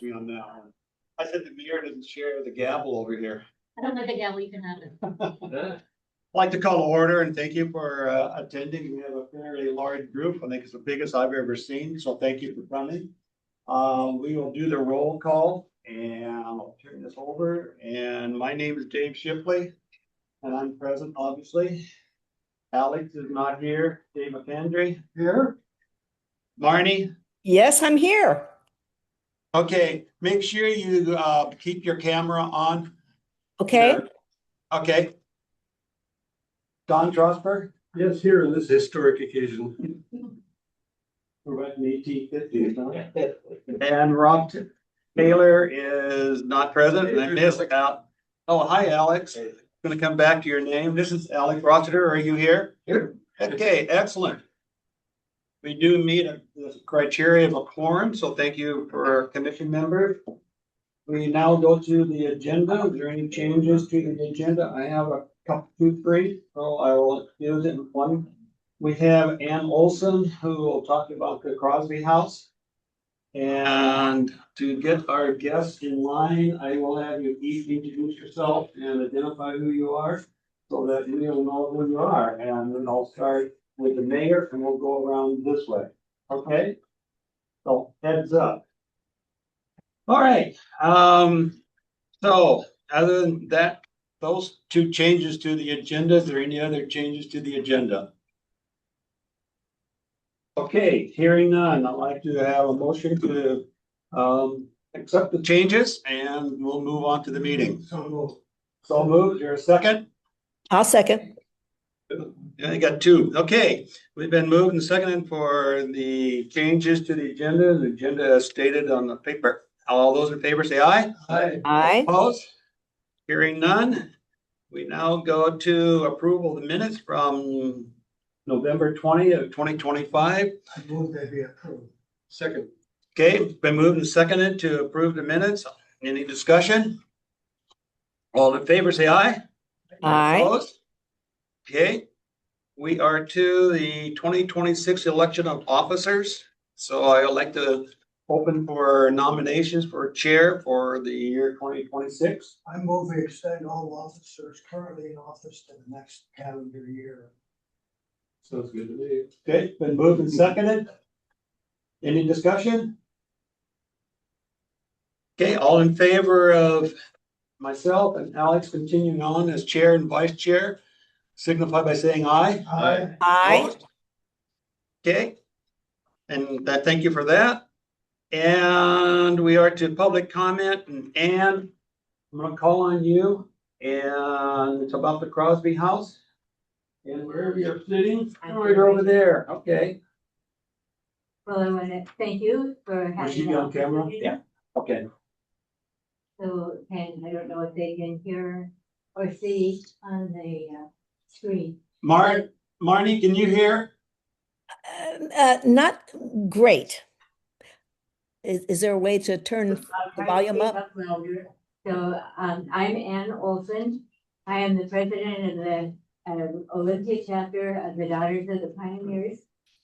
me on that one. I said the mayor didn't share the gavel over here. I don't like the gavel, you can have it. I'd like to call to order and thank you for attending. We have a fairly large group. I think it's the biggest I've ever seen, so thank you for coming. We will do the roll call and I'll turn this over. And my name is Dave Shipley and I'm present, obviously. Alex is not here. Dave McKendry here. Marnie. Yes, I'm here. Okay, make sure you keep your camera on. Okay. Okay. Don Trosper? Yes, here on this historic occasion. We're back in the 1850s, huh? And Rob Taylor is not present, and I missed out. Oh, hi, Alex. Gonna come back to your name. This is Alex Rossiter. Are you here? Here. Okay, excellent. We do meet the criteria of a quorum, so thank you for our commission members. We now go to the agenda. Is there any changes to the agenda? I have a couple, two, three, so I will use it in one. We have Ann Olson, who will talk about the Crosby House. And to get our guests in line, I will have you each introduce yourself and identify who you are so that we'll know who you are. And then I'll start with the mayor and we'll go around this way. Okay? So heads up. All right. So other than that, those two changes to the agenda, is there any other changes to the agenda? Okay, hearing none, I'd like to have a motion to accept the changes and we'll move on to the meeting. So moved. Is there a second? I'll second. Yeah, you got two. Okay, we've been moved and seconded for the changes to the agenda. The agenda is stated on the paper. All those in favor say aye. Aye. Aye. Opposed? Hearing none. We now go to approval of the minutes from November 20th, 2025. I move they be approved. Second. Okay, it's been moved and seconded to approve the minutes. Any discussion? All in favor, say aye. Aye. Opposed? Okay, we are to the 2026 election of officers. So I would like to open for nominations for chair for the year 2026. I move we extend all officers currently in office to the next calendar year. Sounds good to me. Okay, been moved and seconded. Any discussion? Okay, all in favor of myself and Alex continuing on as chair and vice chair, signify by saying aye. Aye. Aye. Opposed? Okay, and thank you for that. And we are to public comment, and Ann, I'm gonna call on you, and it's about the Crosby House. And wherever you're sitting, right over there, okay. Well, I want to thank you for having. Was she the on camera? opportunity. Yeah. Okay. So, and I don't know if they can hear or see on the screen. Marnie, can you hear? Not great. Is there a way to turn the volume up? Louder. So, I'm Ann Olson. I am the president of the Olympia chapter of the Daughters of the Pioneers.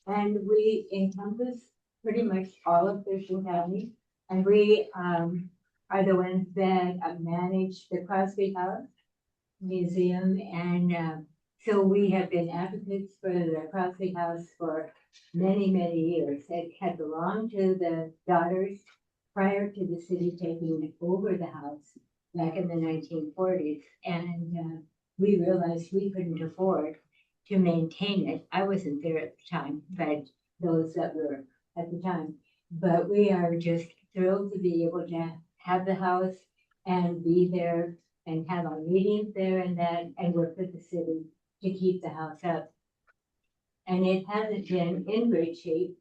And we encompass pretty much all of Thurston County. And we are the ones that manage the Crosby House Museum. And so we have been advocates for the Crosby House for many, many years. It had belonged to the Daughters prior to the city taking over the house back in the 1940s. And we realized we couldn't afford to maintain it. I wasn't there at the time, but those that were at the time. But we are just thrilled to be able to have the house and be there and have our meetings there and that, and work with the city to keep the house up. And it hasn't been in great shape,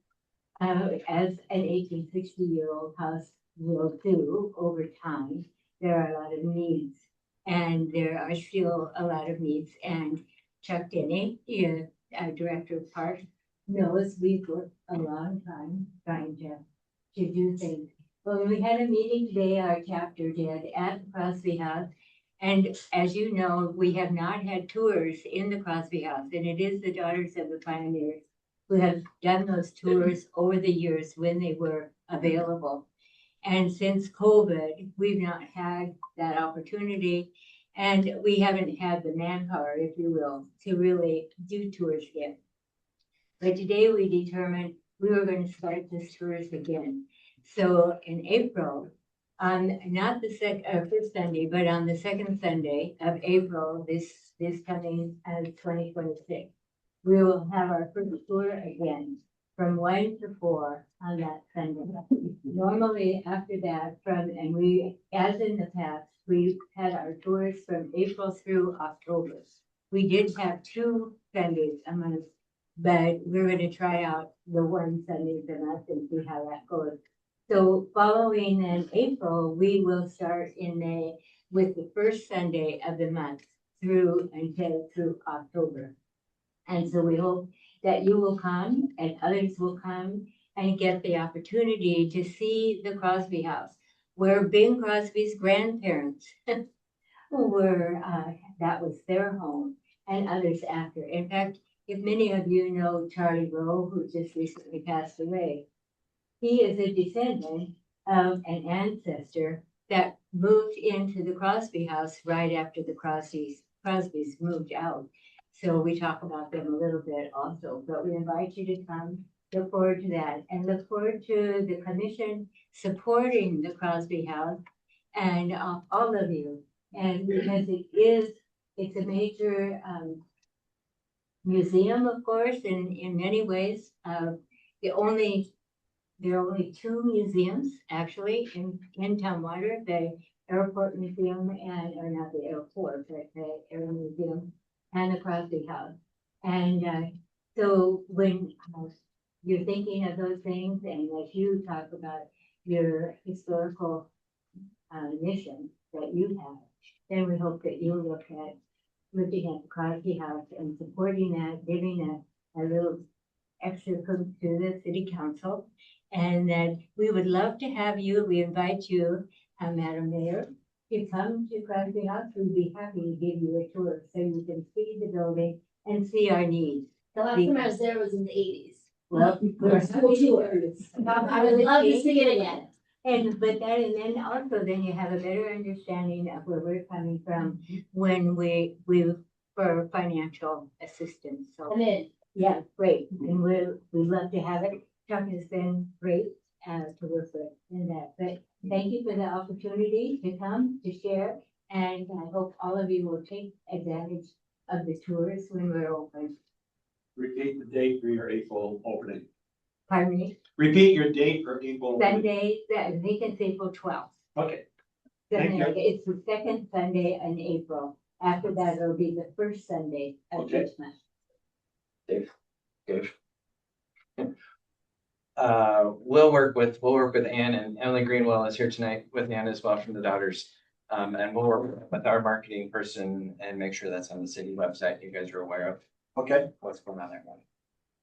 as an 1860-year-old house will do over time. There are a lot of needs, and there are still a lot of needs. And Chuck Denny, director of parks, knows we've worked a long time trying to do things. Well, we had a meeting today, our chapter did, at the Crosby House. And as you know, we have not had tours in the Crosby House, and it is the Daughters of the Pioneers who have done those tours over the years when they were available. And since COVID, we've not had that opportunity. And we haven't had the manpower, if you will, to really do tours again. But today we determined we were going to start this tours again. So in April, on not the first Sunday, but on the second Sunday of April, this coming 2026, we will have our first tour again from 1 to 4 on that Sunday. Normally after that, and we, as in the past, we had our tours from April through October. We did have 2 Sundays a month, but we're going to try out the 1 Sunday a month and see how that goes. So following in April, we will start in May with the first Sunday of the month through October. And so we hope that you will come and others will come and get the opportunity to see the Crosby House, where Bing Crosby's grandparents were, that was their home, and others after. In fact, if many of you know Charlie Rowe, who just recently passed away, he is a descendant of an ancestor that moved into the Crosby House right after the Crosbys moved out. So we talk about them a little bit also, but we invite you to come, look forward to that, and look forward to the commission supporting the Crosby House and all of you. And because it's a major museum, of course, in many ways. There are only 2 museums actually in Tumwater, the Airport Museum or not the airport, but the Air Museum and the Crosby House. And so when you're thinking of those things, and as you talk about your historical mission that you have, then we hope that you'll look at looking at the Crosby House and supporting that, giving a little extra to the city council. And that we would love to have you. We invite you, Madam Mayor, to come to Crosby House. We'd be happy to give you a tour so you can see the building and see our needs. The last time I was there was in the 80s. Well, we're School tours. I would love to see it again. And then also you have a better understanding of where we're coming from when we for financial assistance. So I'm in. yeah, great. And we love to have it. Chuck has been great to work with in that. But thank you for the opportunity to come to share. And I hope all of you will take advantage of the tours when we're open. Repeat the date for your April opening. Pardon me? Repeat your date for April. opening. Sunday, I think it's April 12th. Okay. Thank you. It's the second Sunday in April. After that, it'll be the first Sunday of Okay. each month. Dave. We'll work with Ann, and Emily Greenwell is here tonight with Ann as well from the Daughters. And we'll work with our marketing person and make sure that's on the city website. You guys are aware of Okay, what's going on there.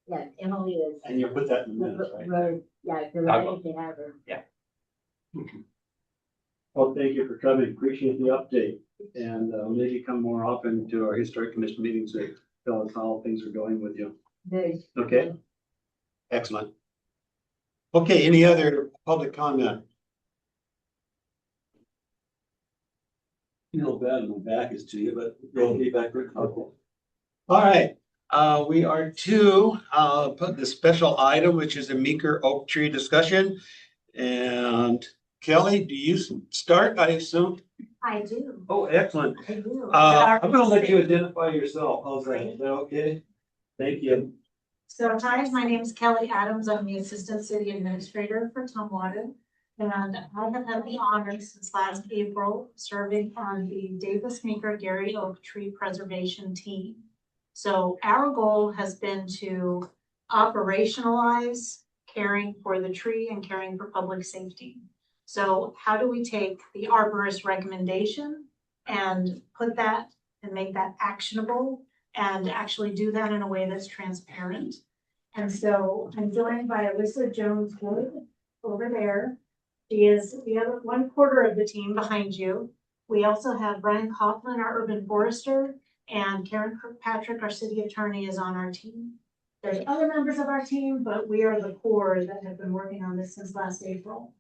Yeah, Emily is. and you put that in the minutes, right? Yeah, delighted to have her. Well, thank you for coming. Appreciate the update. And maybe come more often to our historic commission meetings to tell us how things are going with you. Good. Okay. Excellent. Okay, any other public comment? Feel bad, my back is to you, but you'll be back. Okay. All right, we are to put the special item, which is a Meeker Oak Tree discussion. And Kelly, do you start, I assume? I do. Oh, excellent. I do. I'm gonna let you identify yourself. How's that? Is that okay? Thank you. So hi, my name is Kelly Adams. I'm the Assistant City Administrator for Tumwater. And I have had the honor since last April serving on the Davis Meeker Gary Oak Tree Preservation Team. So our goal has been to operationalize caring for the tree and caring for public safety. So how do we take the arborist recommendation and put that and make that actionable and actually do that in a way that's transparent? And so I'm joined by Alyssa Jones-Wood over there. She is the other 1/4 of the team behind you. We also have Brian Coughlin, our urban forester, and Karen Kirkpatrick, our city attorney, is on our team. There's other members of our team, but we are the core that have been working on this since last April.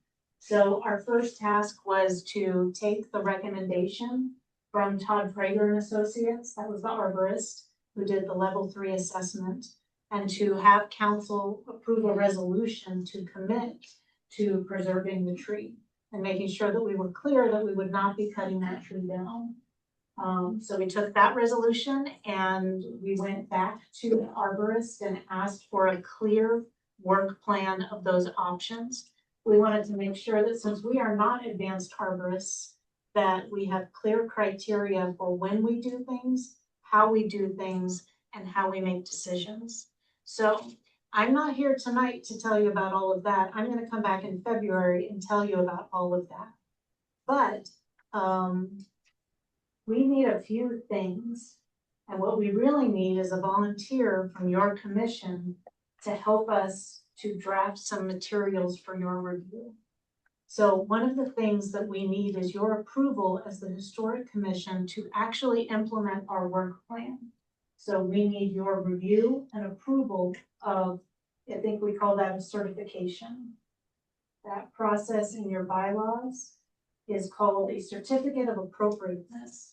So our first task was to take the recommendation from Todd Prager and Associates, that was the arborist, who did the level 3 assessment, and to have council approve a resolution to commit to preserving the tree and making sure that we were clear that we would not be cutting that tree down. So we took that resolution and we went back to the arborist and asked for a clear work plan of those options. We wanted to make sure that since we are not advanced arborists, that we have clear criteria for when we do things, how we do things, and how we make decisions. So I'm not here tonight to tell you about all of that. I'm gonna come back in February and tell you about all of that. But, we need a few things. And what we really need is a volunteer from your commission to help us to draft some materials for your review. So one of the things that we need is your approval as the Historic Commission to actually implement our work plan. So we need your review and approval of, I think we call that a certification. That process in your bylaws is called a certificate of appropriateness.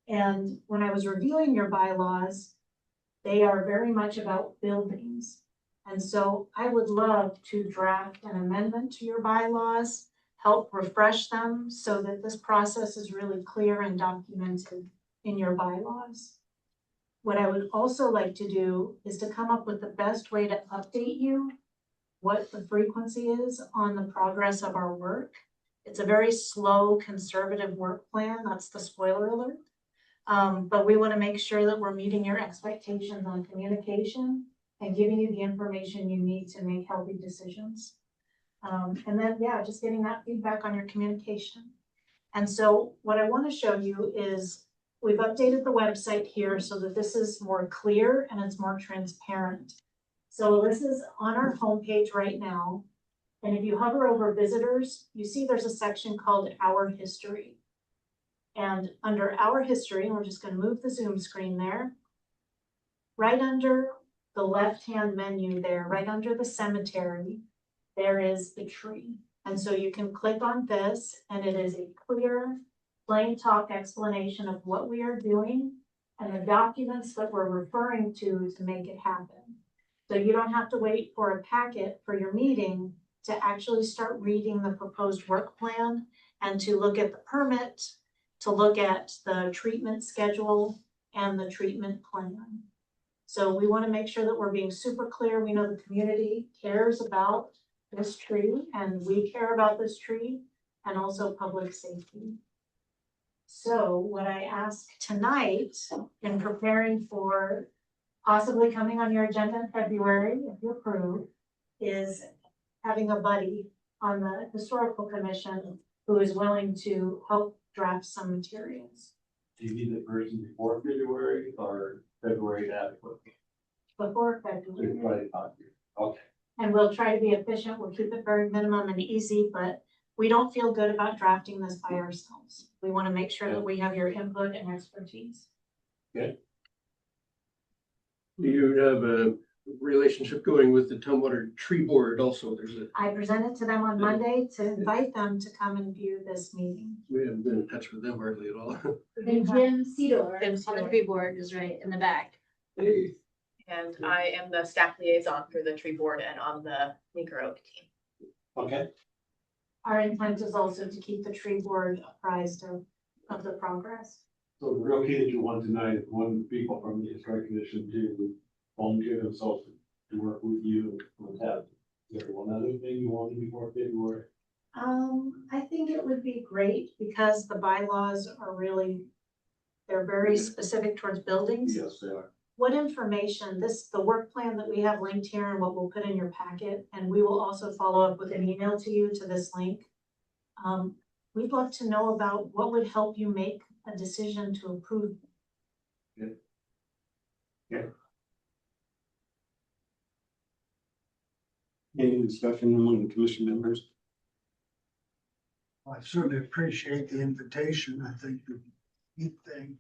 And when I was reviewing your bylaws, they are very much about buildings. And so I would love to draft an amendment to your bylaws, help refresh them so that this process is really clear and documented in your bylaws. What I would also like to do is to come up with the best way to update you, what the frequency is on the progress of our work. It's a very slow, conservative work plan. That's the spoiler alert. But we want to make sure that we're meeting your expectations on communication and giving you the information you need to make healthy decisions. And then, yeah, just getting that feedback on your communication. And so what I want to show you is we've updated the website here so that this is more clear and it's more transparent. So this is on our homepage right now. And if you hover over visitors, you see there's a section called Our History. And under Our History, and we're just going to move the Zoom screen there, right under the left-hand menu there, right under the cemetery, there is the tree. And so you can click on this and it is a clear, plain talk explanation of what we are doing and the documents that we're referring to make it happen. So you don't have to wait for a packet for your meeting to actually start reading the proposed work plan and to look at the permit, to look at the treatment schedule and the treatment plan. So we want to make sure that we're being super clear. We know the community cares about this tree and we care about this tree and also public safety. So what I ask tonight in preparing for possibly coming on your agenda in February, if you approve, is having a buddy on the Historical Commission who is willing to help draft some materials. Do you need the person before February or February adequate? Before February. Right, okay. And we'll try to be efficient. We'll keep it very minimum and easy, but we don't feel good about drafting this by ourselves. We want to make sure that we have your input and expertise. Good. You have a relationship going with the Tumwater Tree Board also. I presented to them on Monday to invite them to come and view this meeting. We haven't been in touch with them hardly at all. And Jim Cedar on the tree board is right in the back. And I am the staff liaison for the tree board and on the Meeker Oak team. Okay. Our intent is also to keep the tree board apprised of the progress. So the real key that you want tonight is one of the people from the Historic Commission to volunteer themselves to work with you on that. Is there one other thing you wanted before February? I think it would be great because the bylaws are really, they're very specific towards buildings. Yes, they are. What information, the work plan that we have linked here and what we'll put in your packet, and we will also follow up with an email to you to this link. We'd love to know about what would help you make a decision to approve. Any discussion among the commission members? I certainly appreciate the invitation. I think the neat thing.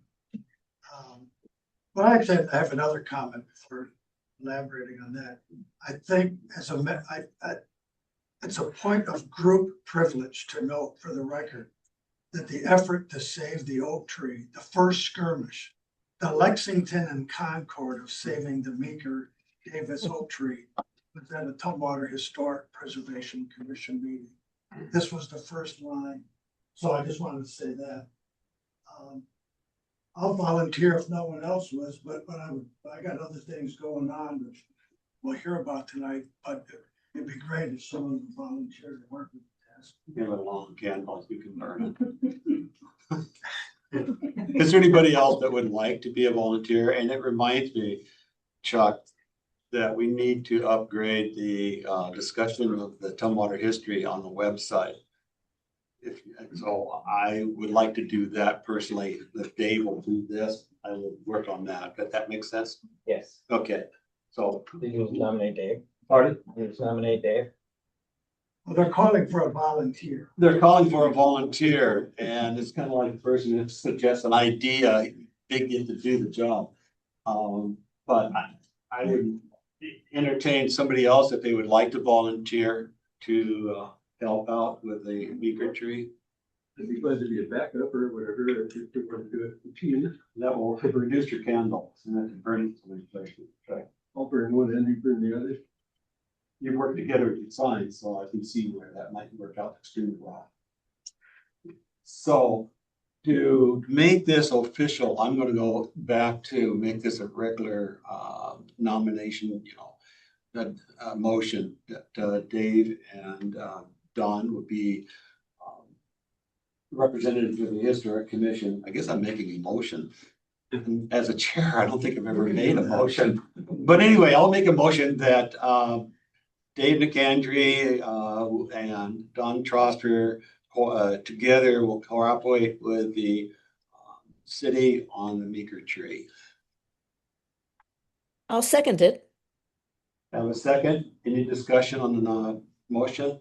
But I have another comment before elaborating on that. I think It's a point of group privilege to note for the record that the effort to save the oak tree, the first skirmish, the Lexington and Concord of saving the Meeker Davis oak tree was at a Tumwater Historic Preservation Commission meeting. This was the first line. So I just wanted to say that. I'll volunteer if no one else was, but I got other things going on that we'll hear about tonight, but it'd be great if someone would volunteer to work with the task. Give it a long candle, you can burn it. Is there anybody else that would like to be a volunteer? And it reminds me, Chuck, that we need to upgrade the discussion of the Tumwater history on the website. So I would like to do that personally. If Dave will do this, I will work on that. But that makes sense? Yes. Okay, so. Did you nominate Dave? Pardon? Did you nominate Dave? Well, they're calling for a volunteer. They're calling for a volunteer, and it's kind of like the person that suggests an idea, they get to do the job. But I would entertain somebody else if they would like to volunteer to help out with the Meeker tree. I'd be glad to be a backup or whatever, if you want to do it in team. That will reduce your candles and then burn it to the place. Okay. I'll burn one and you burn the other. You work together with your signs, so I can see where that might work out extremely well. So to make this official, I'm gonna go back to make this a regular nomination, that motion that Dave and Don would be representative of the Historic Commission. I guess I'm making a motion. As a chair, I don't think I've ever made a motion. But anyway, I'll make a motion that Dave McAndry and Don Troster together will cooperate with the city on the Meeker tree. I'll second it. Have a second? Any discussion on the motion?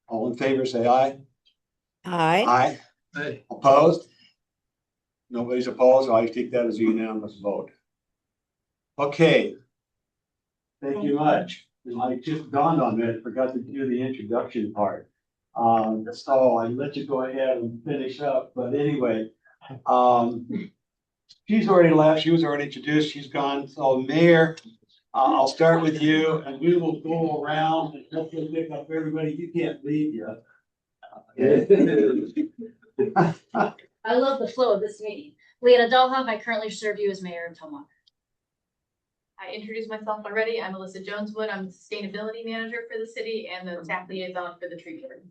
All in favor, say aye. Aye. Aye. Hey, Opposed? Nobody's opposed, so I take that as a unanimous vote. Okay. Thank you much. And I just dawned on me, I forgot to do the introduction part. So I let you go ahead and finish up, but anyway, she's already left, she was already introduced, she's gone. So Mayor, I'll start with you and we will go around and hopefully pick up everybody. You can't leave yet. I love the flow of this meeting. Leanna Dahlhoff, I currently serve you as mayor of Tumwater. I introduced myself already. I'm Alyssa Joneswood. I'm the sustainability manager for the city and the staff liaison for the tree board.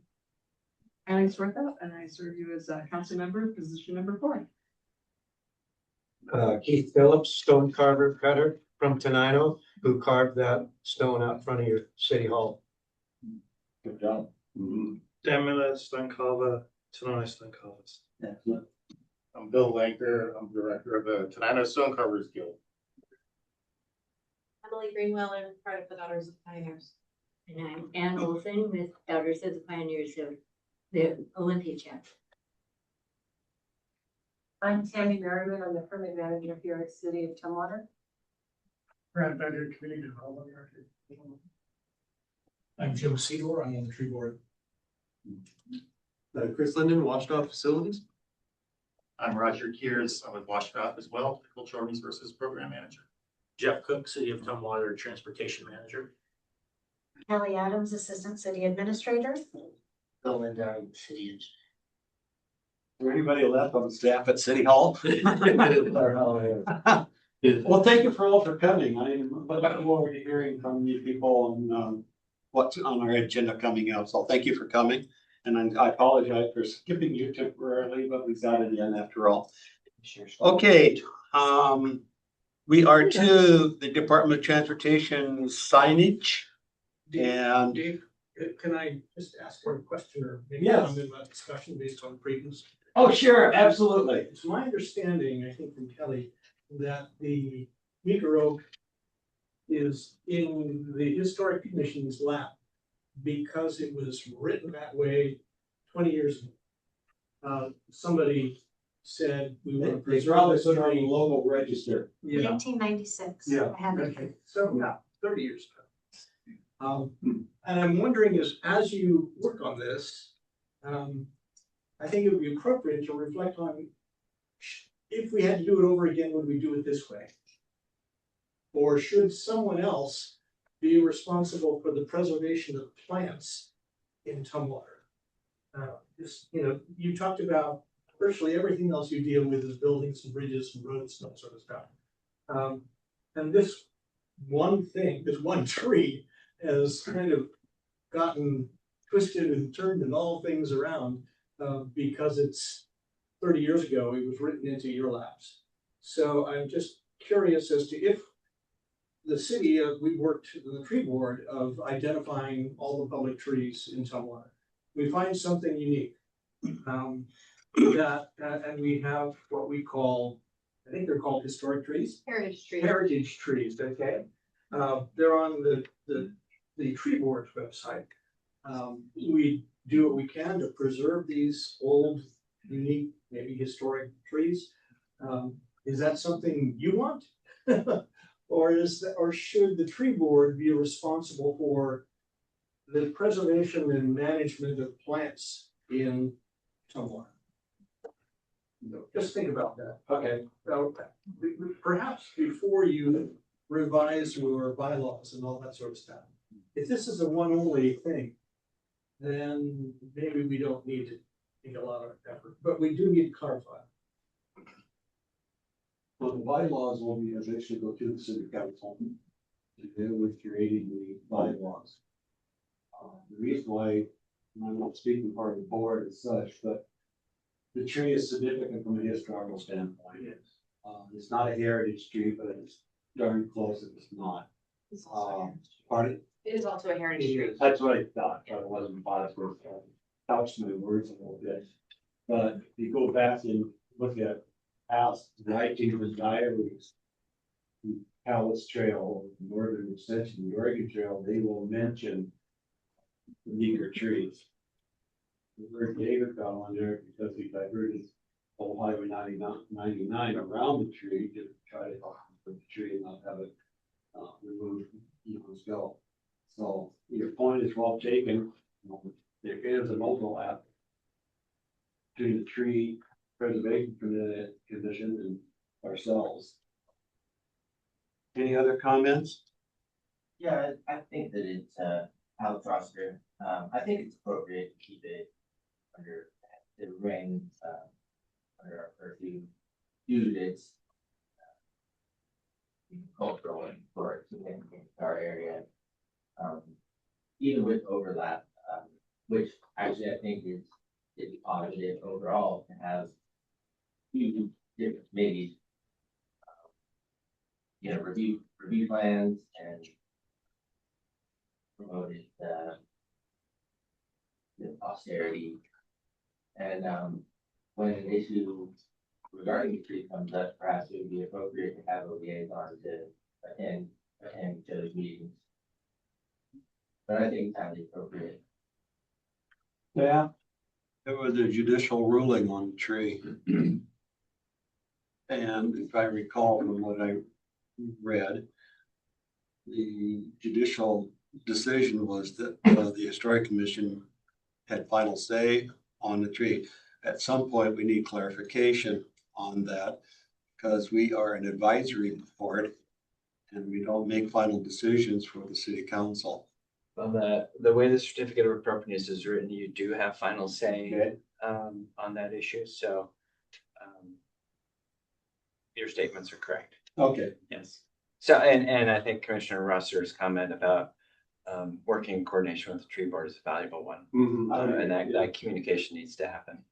Alex Swarthout, and I serve you as a council member, position number 4. Keith Phillips, stone carver cutter from Tenino, who carved that stone out front of your city hall. Good job. Dan Miller, stone carver, Tenino Stone Carvers. Excellent. I'm Bill Lanker. I'm director of the Tenino Stone Carvers Guild. Emily Greenwell, I'm part of the Daughters of Pioneers. And I'm Ann Olson with Daughters of the Pioneers of the Olympia chapter. I'm Tammy Merriman. I'm the permit manager here at City of Tumwater. Brad Bender, Community Development Director. I'm Jim Seedor, I'm on the tree board. Chris Linden, Washtenaw Facilities. I'm Roger Kears. I'm with Washtenaw as well, Cultural Resources Program Manager. Jeff Cook, City of Tumwater Transportation Manager. Kelly Adams, Assistant City Administrator. Bill Linder, City Engineer. Is there anybody left on staff at City Hall? Well, thank you all for coming. I'm looking forward to hearing from you people on what's on our agenda coming up. So thank you for coming. And I apologize for skipping you temporarily, but we got it in after all. Okay, we are to the Department of Transportation signage. And Dave, can I just ask for a question or maybe Yes. I'm in a discussion based on previous? oh, sure, absolutely. It's my understanding, I think from Kelly, that the Meeker Oak is in the Historic Commission's lap because it was written that way 20 years ago. Somebody said we want to They preserve probably this put it on the tree. local register. Yeah, 1996. yeah, I have it. okay, so yeah, 30 years ago. And I'm wondering is, as you work on this, I think it would be appropriate to reflect on if we had to do it over again, would we do it this way? Or should someone else be responsible for the preservation of plants in Tumwater? Just, you talked about virtually everything else you deal with is buildings and bridges and roads and that sort of stuff. And this one thing, this one tree has kind of gotten twisted and turned and all things around because it's 30 years ago, it was written into your laps. So I'm just curious as to if the city, we worked in the tree board of identifying all the public trees in Tumwater. We find something unique. And we have what we call, I think they're called historic trees. Heritage tree. Heritage trees, okay. They're on the tree board's website. We do what we can to preserve these old, unique, maybe historic trees. Is that something you want? Or should the tree board be responsible for the preservation and management of plants in Tumwater? Just think about that. Okay. Perhaps before you revise your bylaws and all that sort of stuff. If this is a one only thing, then maybe we don't need to take a lot of effort, but we do need to clarify. Well, the bylaws will be eventually go to the city council. They were creating the bylaws. The reason why I'm not speaking part of the board as such, but the tree is significant from a historical standpoint. It's not a heritage tree, but it's darn close if it's not. Pardon? It is also a heritage tree. That's what I thought, but I wasn't positive. Couch my words a little bit. But if you go back and look at past writings and diaries, the Palace Trail, the Northern Extension, the Oregon Trail, they will mention the meager trees. The word David fell under because he diverted whole Highway 99 around the tree to try to put the tree and not have it removed from his go. So your point is well taken. There is an overlap between the tree preservation commission and ourselves. Any other comments? Yeah, I think that it's Alex Roster. I think it's appropriate to keep it under the ring, under our purview. Use its cultural and historic significance in our area. Even with overlap, which actually I think is positive overall to have few different committees, review plans and promoted the austerity. And when an issue regarding the tree comes up, perhaps it would be appropriate to have a liaison to attend those meetings. But I think it's highly appropriate. Yeah. There was a judicial ruling on the tree. And if I recall from what I read, the judicial decision was that the Historic Commission had final say on the tree. At some point, we need clarification on that because we are an advisory board and we don't make final decisions for the city council. On the way the certificate of appropriateness is written, you do have final say on that issue. So your statements are correct. Okay. Yes. So and I think Commissioner Rosser's comment about working in coordination with the tree board is a valuable one. And that communication needs to happen.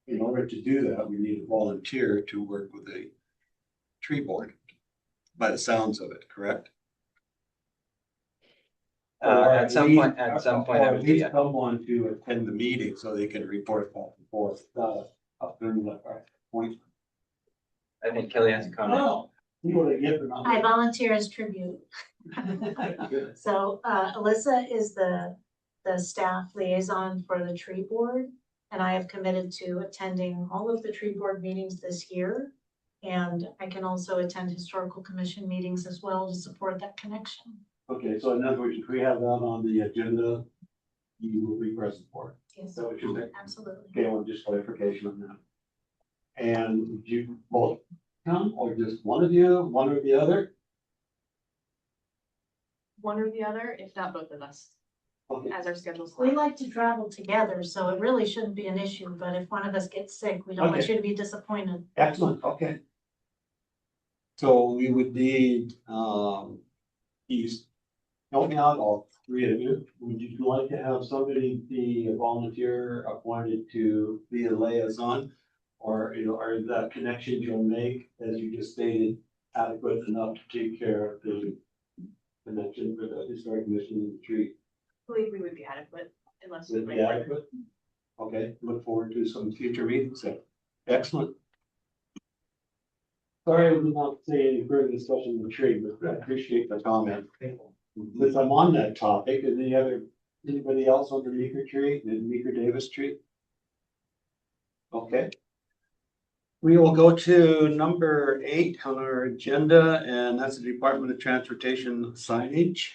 In order to do that, we need a volunteer to work with a tree board, by the sounds of it, correct? At some point, I would be someone to attend the meeting so they can report back and forth. Up there in the point. I think Kelly has a comment. Oh, you want to give them? I volunteer as tribute. So Alyssa is the staff liaison for the tree board. And I have committed to attending all of the tree board meetings this year And I can also attend historical commission meetings as well to support that connection. Okay, so in other words, if we have that on the agenda, you will be present for it. Yes, Is that what you're saying? absolutely. Okay, well, just clarification on that. And would you both come, or just one of you, one or the other? One or the other, if not both of us, Okay. as our schedules. We allow. like to travel together, so it really shouldn't be an issue, but if one of us gets sick, we don't want Okay. you to be disappointed. Excellent, okay. So we would need, these, help me out, all three of you. Would you like to have somebody be a volunteer appointed to be a liaison? Or, you know, are the connections you'll make, as you just stated, adequate enough to take care of the connection for the historic commission and the tree? I believe we would be adequate unless. we Would be like- adequate? Okay, look forward to some future meetings then. Excellent. Sorry, I did not say any further discussion of the tree, but I appreciate the comment. Since I'm on that topic, is anybody else on the Meeker tree, the Meeker Davis tree? Okay. We will go to number 8 on our agenda, and that's the Department of Transportation signage.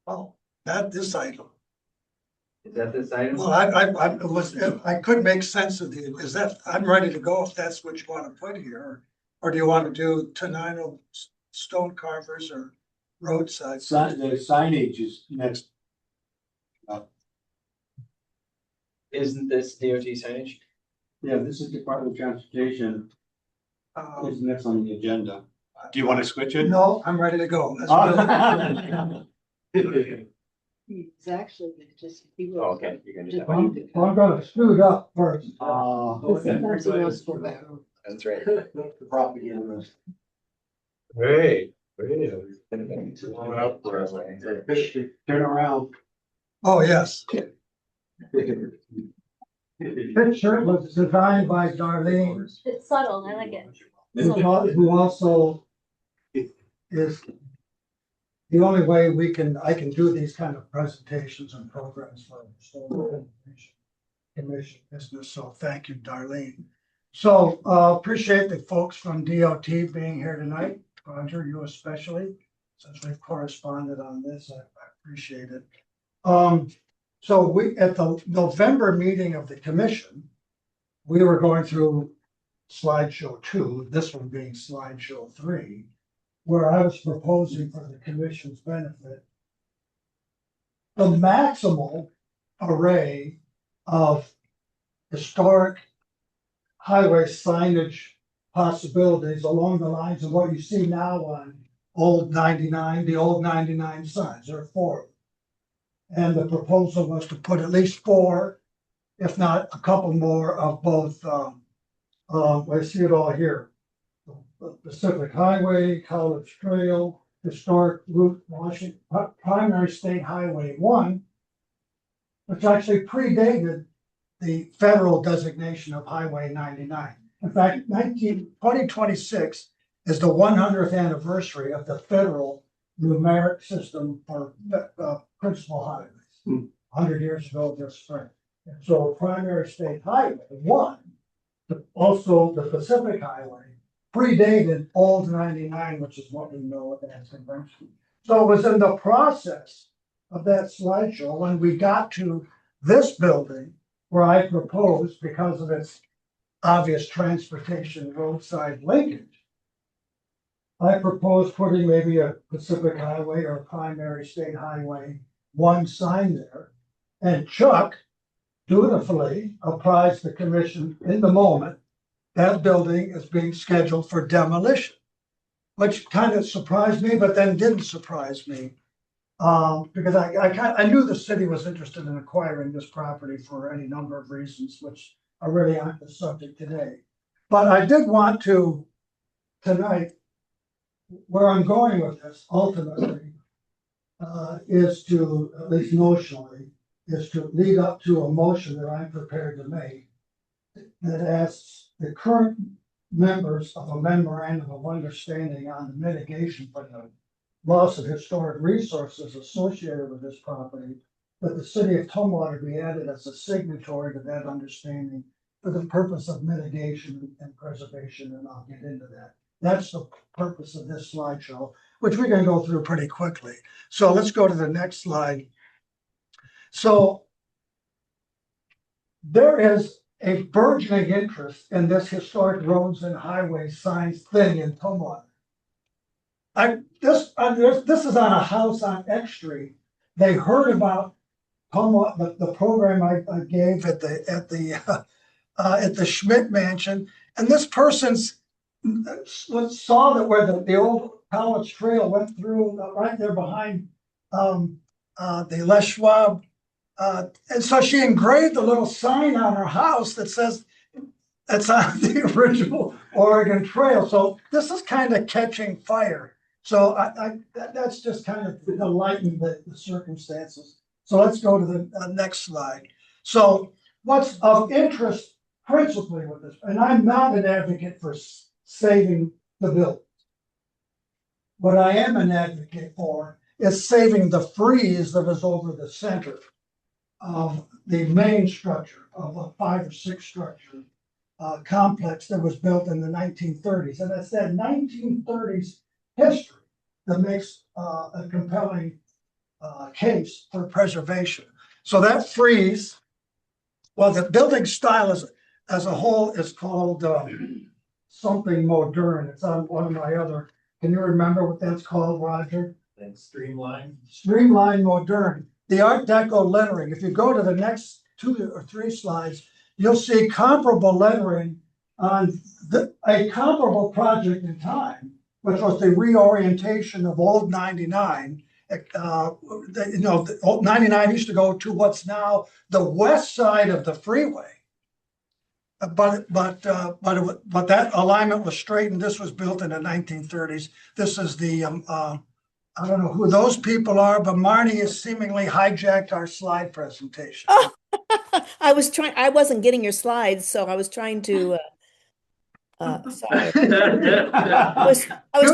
Oh, not this item. Is that this item? Well, I could make sense of the, is that, I'm ready to go if that's what you want to put here. Or do you want to do Tenino stone carvers or roadside? The signage is next. Isn't this DOT signage? Yeah, this is Department of Transportation. Uh, Is next on the agenda. Do you want to switch it? No, I'm ready to go. Let's go. He's actually just. Oh, okay, you're gonna do that. I'm gonna scoot up first. Sometimes he wants to go back. That's right. Propaganda. Great, Turn around. Oh, yes. Picture was designed by Darlene, It's subtle, I like it. who also is the only way I can do these kind of presentations and programs for the Historical Commission business, so thank you, Darlene. So, appreciate the folks from DOT being here tonight, Roger, you especially, since we've corresponded on this, I appreciate it. So we, at the November meeting of the commission, we were going through slideshow 2, this one being slideshow 3, where I was proposing for the commission's benefit the maximal array of historic highway signage possibilities along the lines of what you see now on Old 99, the old 99 signs, there are 4 of them. And the proposal was to put at least 4, if not a couple more of both, I see it all here. Pacific Highway, College Trail, Historic Route Washington, Primary State Highway 1, which actually predated the federal designation of Highway 99. In fact, 2026 is the 100th anniversary of the federal numeric system for principal highways. 100 years ago this spring. And so Primary State Highway 1, also the Pacific Highway, predated Old 99, which is what we know as convention. So it was in the process of that slideshow when we got to this building where I proposed, because of its obvious transportation roadside linkage, I proposed putting maybe a Pacific Highway or a Primary State Highway 1 sign there. And Chuck dutifully apprised the commission in the moment that building is being scheduled for demolition, which kind of surprised me, but then didn't surprise me. Because I knew the city was interested in acquiring this property for any number of reasons, which are really aren't the subject today. But I did want to, tonight, where I'm going with this ultimately, is to, at least notionally, is to lead up to a motion that I'm prepared to make that asks the current members of a memorandum of understanding on the mitigation for the loss of historic resources associated with this property, that the city of Tumwater be added as a signatory to that understanding for the purpose of mitigation and preservation, and I'll get into that. That's the purpose of this slideshow, which we can go through pretty quickly. So let's go to the next slide. So there is a burgeoning interest in this historic roads and highways signs thing in Tumwater. This is on a house on X Street. They heard about Tumwater, the program I gave at the Schmidt Mansion, and this person's saw that where the old college trail went through right there behind the Les Schwab. And so she engraved a little sign on her house that says it's on the original Oregon Trail. So this is kind of catching fire. So that's just kind of to lighten the circumstances. So let's go to the next slide. So what's of interest principally with this, and I'm not an advocate for saving the buildings. What I am an advocate for is saving the frieze that is over the center of the main structure of a 5 or 6 structure complex that was built in the 1930s. And it's that 1930s history that makes a compelling case for preservation. So that frieze, well, the building style as a whole is called something modern. It's on one of my other, can you remember what that's called, Roger? And streamline. Streamline modern. The Art Deco lettering, if you go to the next 2 or 3 slides, you'll see comparable lettering on a comparable project in time, which was the reorientation of Old 99. The Old 99 used to go to what's now the west side of the freeway. But that alignment was straightened. This was built in the 1930s. This is the I don't know who those people are, but Marnie has seemingly hijacked our slide presentation. Oh, I wasn't getting your slides, so I was trying to, sorry. I was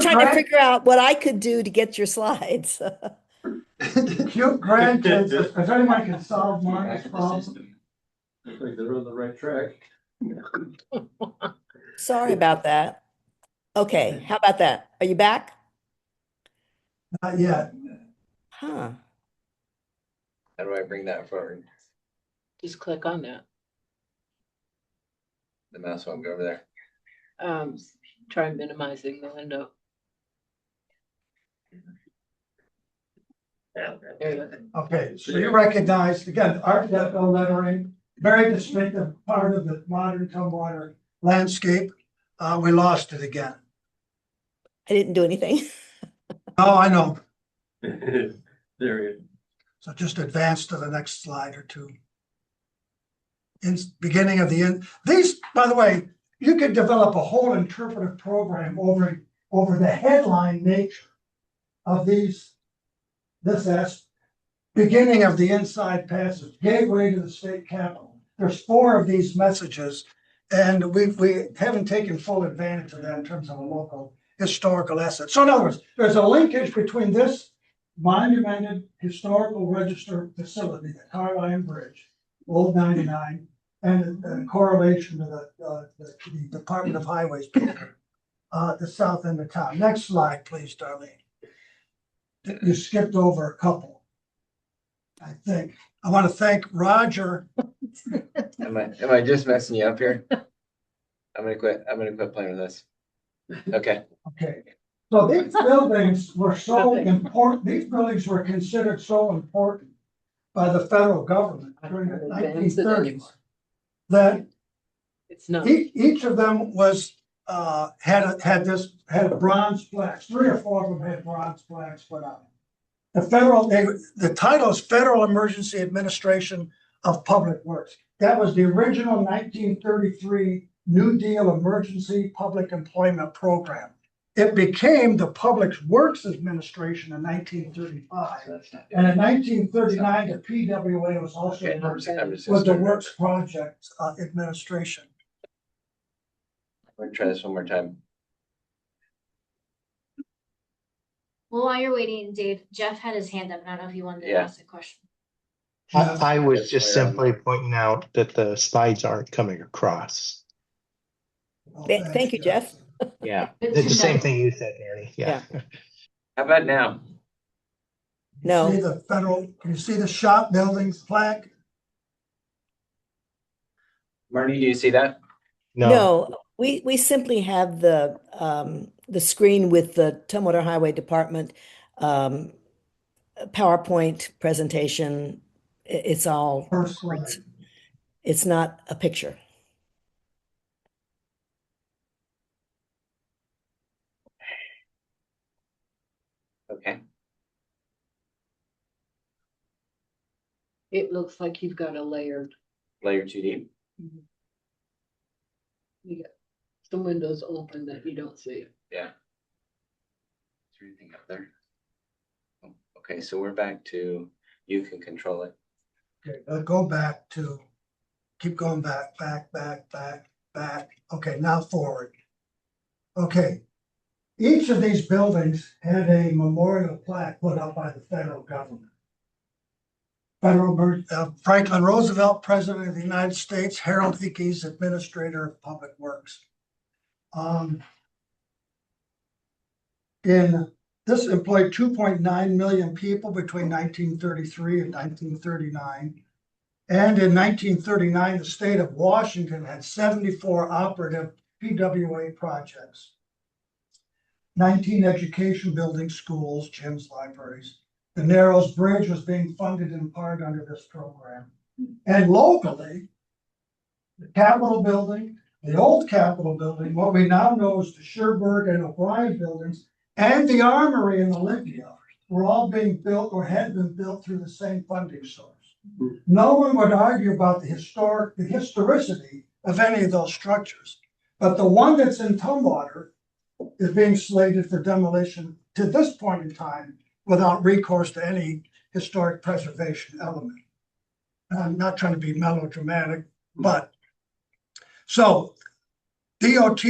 trying to figure out what I could do to get your slides. Cute grandkids, if anyone can solve Marnie's problem. I think they're on the right track. Sorry about that. Okay, how about that? Are you back? Not yet. Huh. How do I bring that forward? Just click on that. The mouse won't go over there. Try minimizing the window. Okay, so you recognize, again, Art Deco lettering, very distinctive part of the modern Tumwater landscape. We lost it again. I didn't do anything. Oh, I know. There you go. So just advance to the next slide or 2. In beginning of the end. These, by the way, you could develop a whole interpretive program over the headline nature of this beginning of the inside passage, gateway to the state capitol. There's 4 of these messages, and we haven't taken full advantage of that in terms of a local historical asset. So in other words, there's a linkage between this monumented historical register facility, the Carline Bridge, Old 99, and the correlation to the Department of Highways building, the south end of town. Next slide, please, Darlene. You skipped over a couple, I think. I want to thank Roger. Am I just messing you up here? I'm gonna quit playing with this. Okay. Okay. So these buildings were so important, these buildings were considered so important by the federal government during the 1930s that it's not. Each of them was had a bronze plaque. 3 or 4 of them had bronze plaques put on. The title is Federal Emergency Administration of Public Works. That was the original 1933 New Deal Emergency Public Employment Program. It became the Public Works Administration in 1935. And in 1939, the PWA was also was the Works Project Administration. We're gonna try this one more time. Well, while you're waiting, Dave, Jeff had his hand up. I don't know if you wanted to Yeah. ask a question. I was just simply pointing out that the slides aren't coming across. Thank you, Jeff. Yeah, Good it's to the same know. thing you said, Mary. Yeah. How about now? No. See the federal, can you see the shop buildings plaque? Marty, do you see that? No, we simply have the screen with the Tumwater Highway Department PowerPoint presentation. It's all First slide. words. It's not a picture. Okay. It looks like you've got a layered, Layer 2D. you got some windows open that you don't see. Yeah. Is there anything up there? Oh, okay, so we're back to you can control it. Okay, go back to, keep going back. Okay, now forward. Okay. Each of these buildings had a memorial plaque put up by the federal government. Franklin Roosevelt, President of the United States, Harold Hickes, Administrator of Public Works. This employed 2.9 million people between 1933 and 1939. And in 1939, the state of Washington had 74 operative PWA projects. 19 education buildings, schools, gyms, libraries. The Narrows Bridge was being funded in part under this program. And locally, the Capitol Building, the old Capitol Building, what we now know as the Sherburne and O'Brien buildings, and the Armory in Olympia were all being built or had been built through the same funding source. No one would argue about the historicity of any of those structures. But the one that's in Tumwater is being slated for demolition to this point in time without recourse to any historic preservation element. I'm not trying to be melodramatic, but so DOT,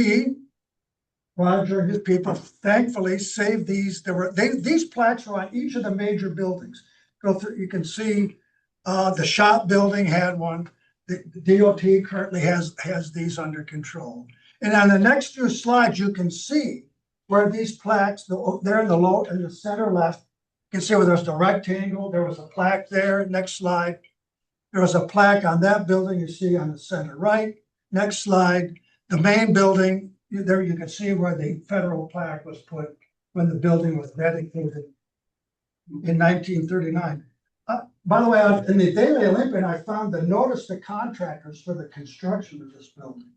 Roger and his people thankfully saved these. These plaques were on each of the major buildings. Go through, you can see the shop building had one. The DOT currently has these under control. And on the next few slides, you can see where these plaques, they're in the low in the center left. You can see where there's the rectangle. There was a plaque there. Next slide. There was a plaque on that building you see on the center right. Next slide. The main building, there you can see where the federal plaque was put when the building was dedicated in 1939. By the way, in the Daily Olympian, I found the notice to contractors for the construction of this building.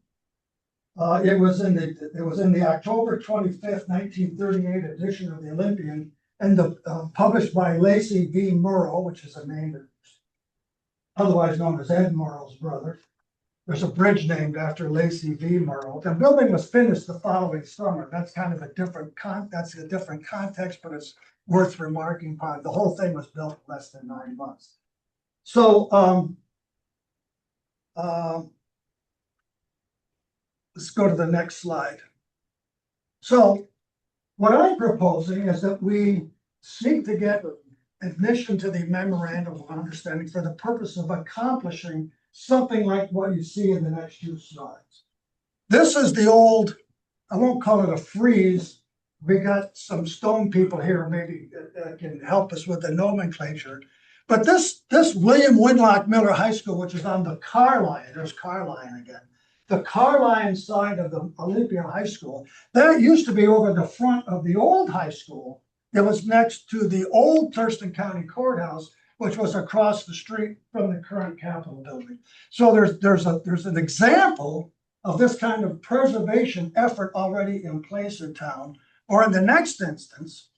It was in the October 25th, 1938 edition of the Olympian, and published by Lacey V. Murrow, which is a name that otherwise known as Ed Murrow's brother. There's a bridge named after Lacey V. Murrow. The building was finished the following summer. That's kind of a different context, but it's worth remarking upon. The whole thing was built in less than 9 months. So let's go to the next slide. So what I'm proposing is that we seek to get admission to the memorandum of understanding for the purpose of accomplishing something like what you see in the next few slides. This is the old, I won't call it a frieze. We got some stone people here maybe that can help us with the nomenclature. But this William Winlock Miller High School, which is on the Carline, there's Carline again. The Carline side of the Olympia High School, that used to be over the front of the old high school. It was next to the old Thurston County Courthouse, which was across the street from the current Capitol building. So there's an example of this kind of preservation effort already in place in town. Or in the next instance,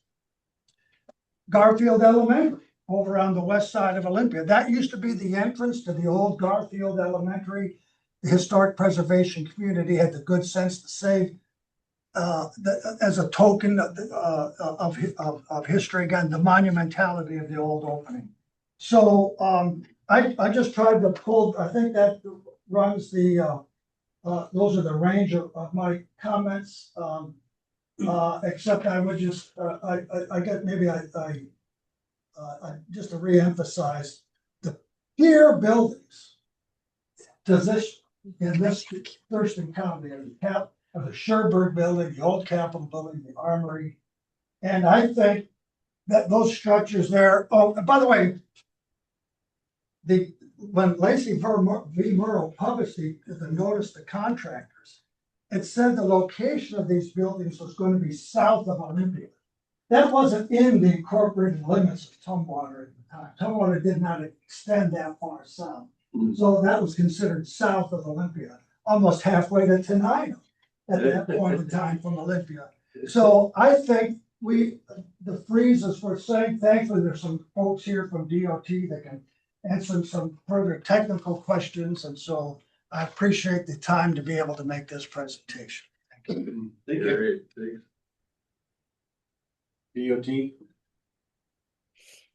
Garfield Elementary over on the west side of Olympia. That used to be the entrance to the old Garfield Elementary. The historic preservation community had the good sense to save as a token of history, again, the monumentality of the old opening. So I just tried to pull, I think that runs the those are the range of my comments. Except I would just, I get, maybe just to reemphasize, the pier buildings does this, in this Thurston County, the Sherburne building, the old Capitol building, the Armory. And I think that those structures there, oh, and by the way, when Lacey V. Murrow published the notice to contractors, it said the location of these buildings was going to be south of Olympia. That wasn't in the incorporated limits of Tumwater at the time. Tumwater did not extend that far south. So that was considered south of Olympia, almost halfway to Tenino at that point in time from Olympia. So I think the freeze is worth saying. Thankfully, there's some folks here from DOT that can answer some further technical questions. And so I appreciate the time to be able to make this presentation. Thank you. Thank you. DOT.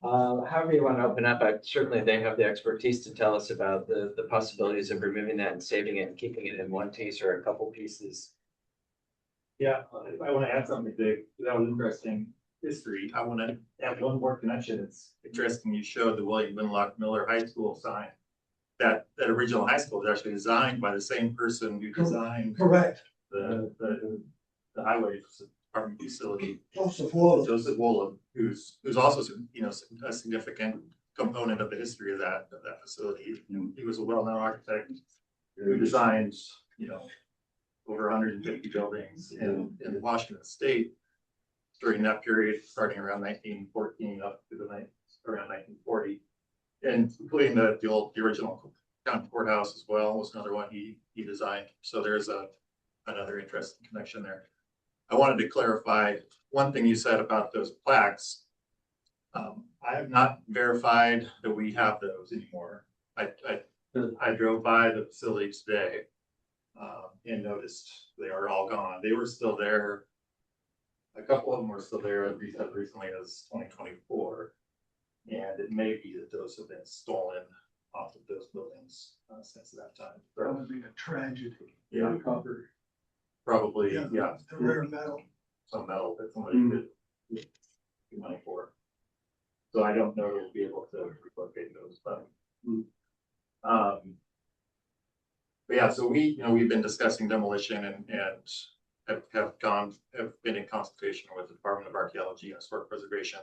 However you want to open up, certainly they have the expertise to tell us about the possibilities of removing that and saving it and keeping it in one piece or a couple pieces. Yeah, if I want to add something big, that was interesting history. I want to add one more connection. It's interesting you showed the William Winlock Miller High School sign. That original high school was actually designed by the same person who designed Correct. the highway department facility. Joseph Wolff. Joseph Wolff, who's also, you know, a significant component of the history of that facility. He was a well-known architect who designed, you know, over 150 buildings in Washington State during that period, starting around 1914 up to around 1940, and including the original county courthouse as well was another one he designed. So there's another interesting connection there. I wanted to clarify one thing you said about those plaques. I have not verified that we have those anymore. I drove by the facility today and noticed they are all gone. They were still there. A couple of them were still there as recently as 2024. And it may be that those have been stolen off of those buildings since that time. That would be a tragedy. Yeah. Probably, yeah. The rare metal. Some metal that somebody could get money for. So I don't know if we'll be able to locate those, but yeah, so we've been discussing demolition and have been in consultation with the Department of Archaeology and Historic Preservation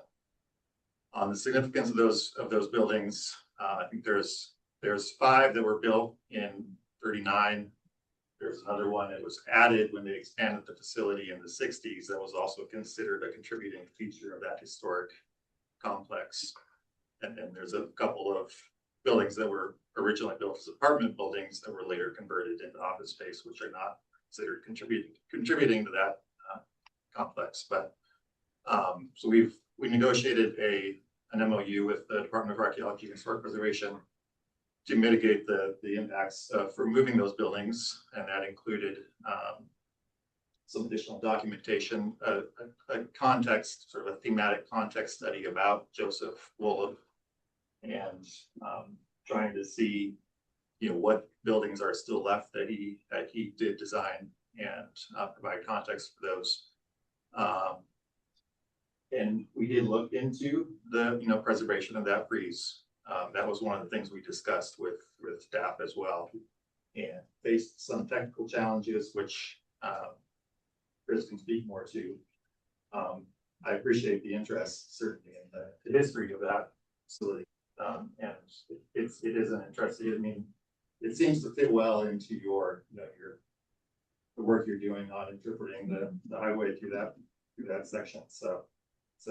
on the significance of those buildings. I think there's 5 that were built in 39. There's another one that was added when they expanded the facility in the 60s that was also considered a contributing feature of that historic complex. And then there's a couple of buildings that were originally built as apartment buildings that were later converted into office space, which are not considered contributing to that complex. But so we negotiated an MOU with the Department of Archaeology and Historic Preservation to mitigate the impacts of removing those buildings, and that included some additional documentation, a context, sort of a thematic context study about Joseph Wolff, and trying to see, you know, what buildings are still left that he did design, and provide context for those. And we did look into the preservation of that frieze. That was one of the things we discussed with staff as well, and faced some technical challenges, which Chris can speak more to. I appreciate the interest, certainly, in the history of that facility, and it is an interesting. I mean, it seems to fit well into the work you're doing on interpreting the highway through that section. So it's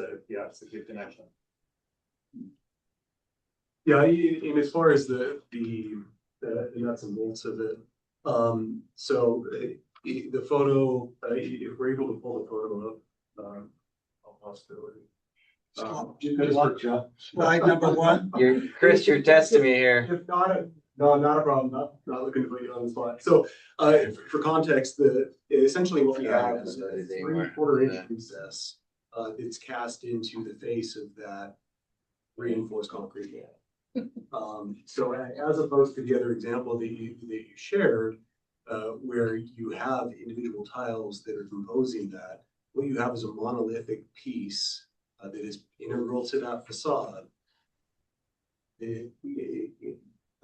a good connection. Yeah, and as far as the nuts and bolts of it, so the photo, if we're able to pull the photo up, possibility. Slide number 1. Chris, you're testing me here. If not, not a problem. Not looking to put you on the spot. So, for context, essentially what we have is a 3/4 inch recess. It's cast into the face of that reinforced concrete wall. So as opposed to the other example that you shared, where you have individual tiles that are composing that. What you have is a monolithic piece that is integral to that facade.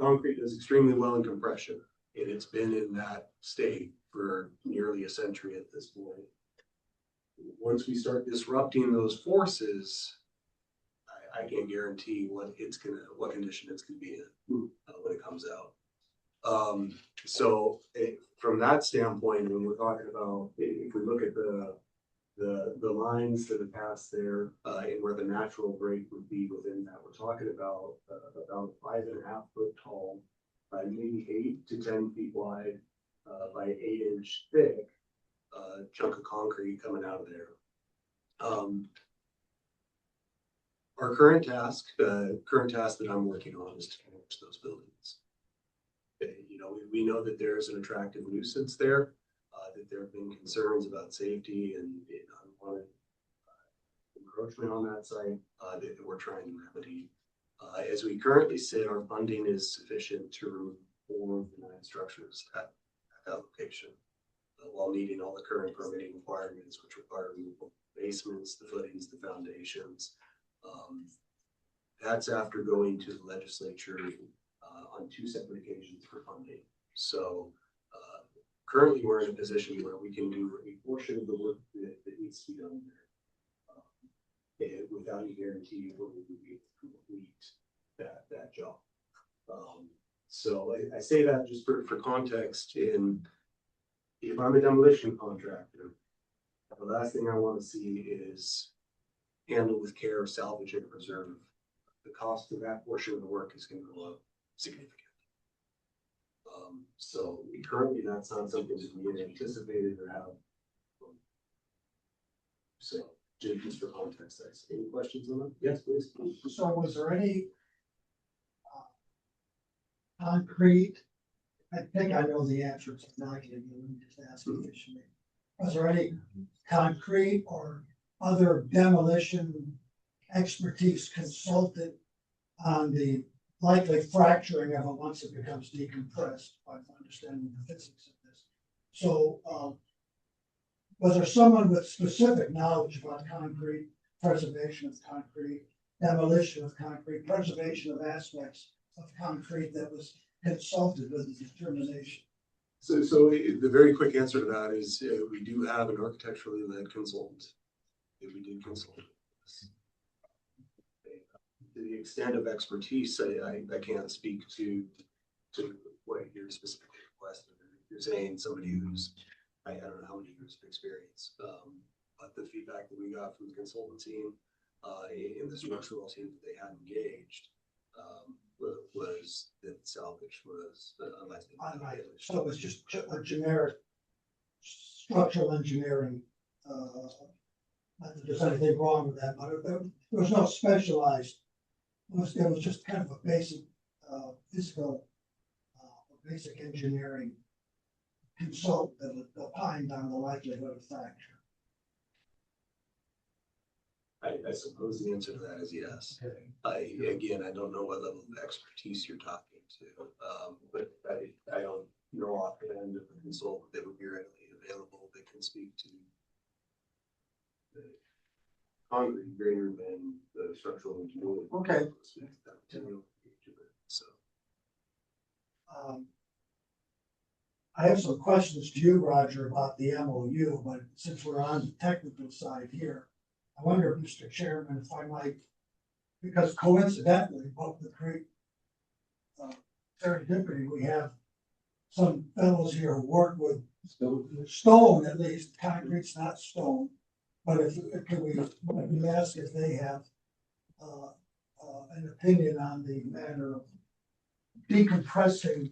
Concrete does extremely well in compression, and it's been in that state for nearly a century at this point. Once we start disrupting those forces, I can't guarantee what condition it's gonna be in when it comes out. From that standpoint, when we're talking about, if we look at the lines that have passed there, and where the natural break would be within that, we're talking about 5.5 foot tall, by maybe 8 to 10 feet wide, by 8-inch thick, chunk of concrete coming out of there. Our current task that I'm working on is to finish those buildings. You know, we know that there's an attractive nuisance there, that there have been concerns about safety and unwanted encroachment on that site, that we're trying to remedy. As we currently sit, our funding is sufficient to remove 4 of the 9 structures at that location, while meeting all the current permitting requirements, which require removal of basements, the footings, the foundations. That's after going to the legislature on 2 separate occasions for funding. So currently we're in a position where we can do a portion of the work that needs to be done there, and without any guarantee when we will be able to complete that job. So I say that just for context. In if I'm a demolition contractor, the last thing I want to see is handle with care, salvage, and preserve. The cost of that portion of the work is going to go up significantly. So currently that's not something that we had anticipated or have. So just for context, any questions on that? Yes, please. So was there any concrete? I think I know the answer to that. Let me just ask you this. Was there any concrete or other demolition expertise consulted on the likely fracturing of it once it becomes decompressed, by understanding the physics of this? So was there someone with specific knowledge about concrete, preservation of concrete, demolition of concrete, preservation of aspects of concrete that was consulted with the determination? So the very quick answer to that is we do have an architecturally led consultant that we did consult with. To the extent of expertise, I can't speak to what your specific request. You're saying somebody who's, I don't know how many years of experience, but the feedback that we got from the consultant team in the structural team that they had engaged was that salvage was unless so it was just a generic structural engineering. Not that there's anything wrong with that, but there was no specialized. It was just kind of a basic physical, basic engineering consult that would opine on the likelihood of fracture. I suppose the answer to that is yes. Again, I don't know what level of expertise you're talking to, but I don't know offhand of a consultant that would be readily available that can speak to the concrete greater than the structural engineering. Okay. So. I have some questions to you, Roger, about the MOU, but since we're on the technical side here, I wonder, Mr. Chairman, if I might, because coincidentally, both the Creek serendipity, we have some fellows here who work with stone, at least. Concrete's not stone, but can we ask if they have an opinion on the matter of decompressing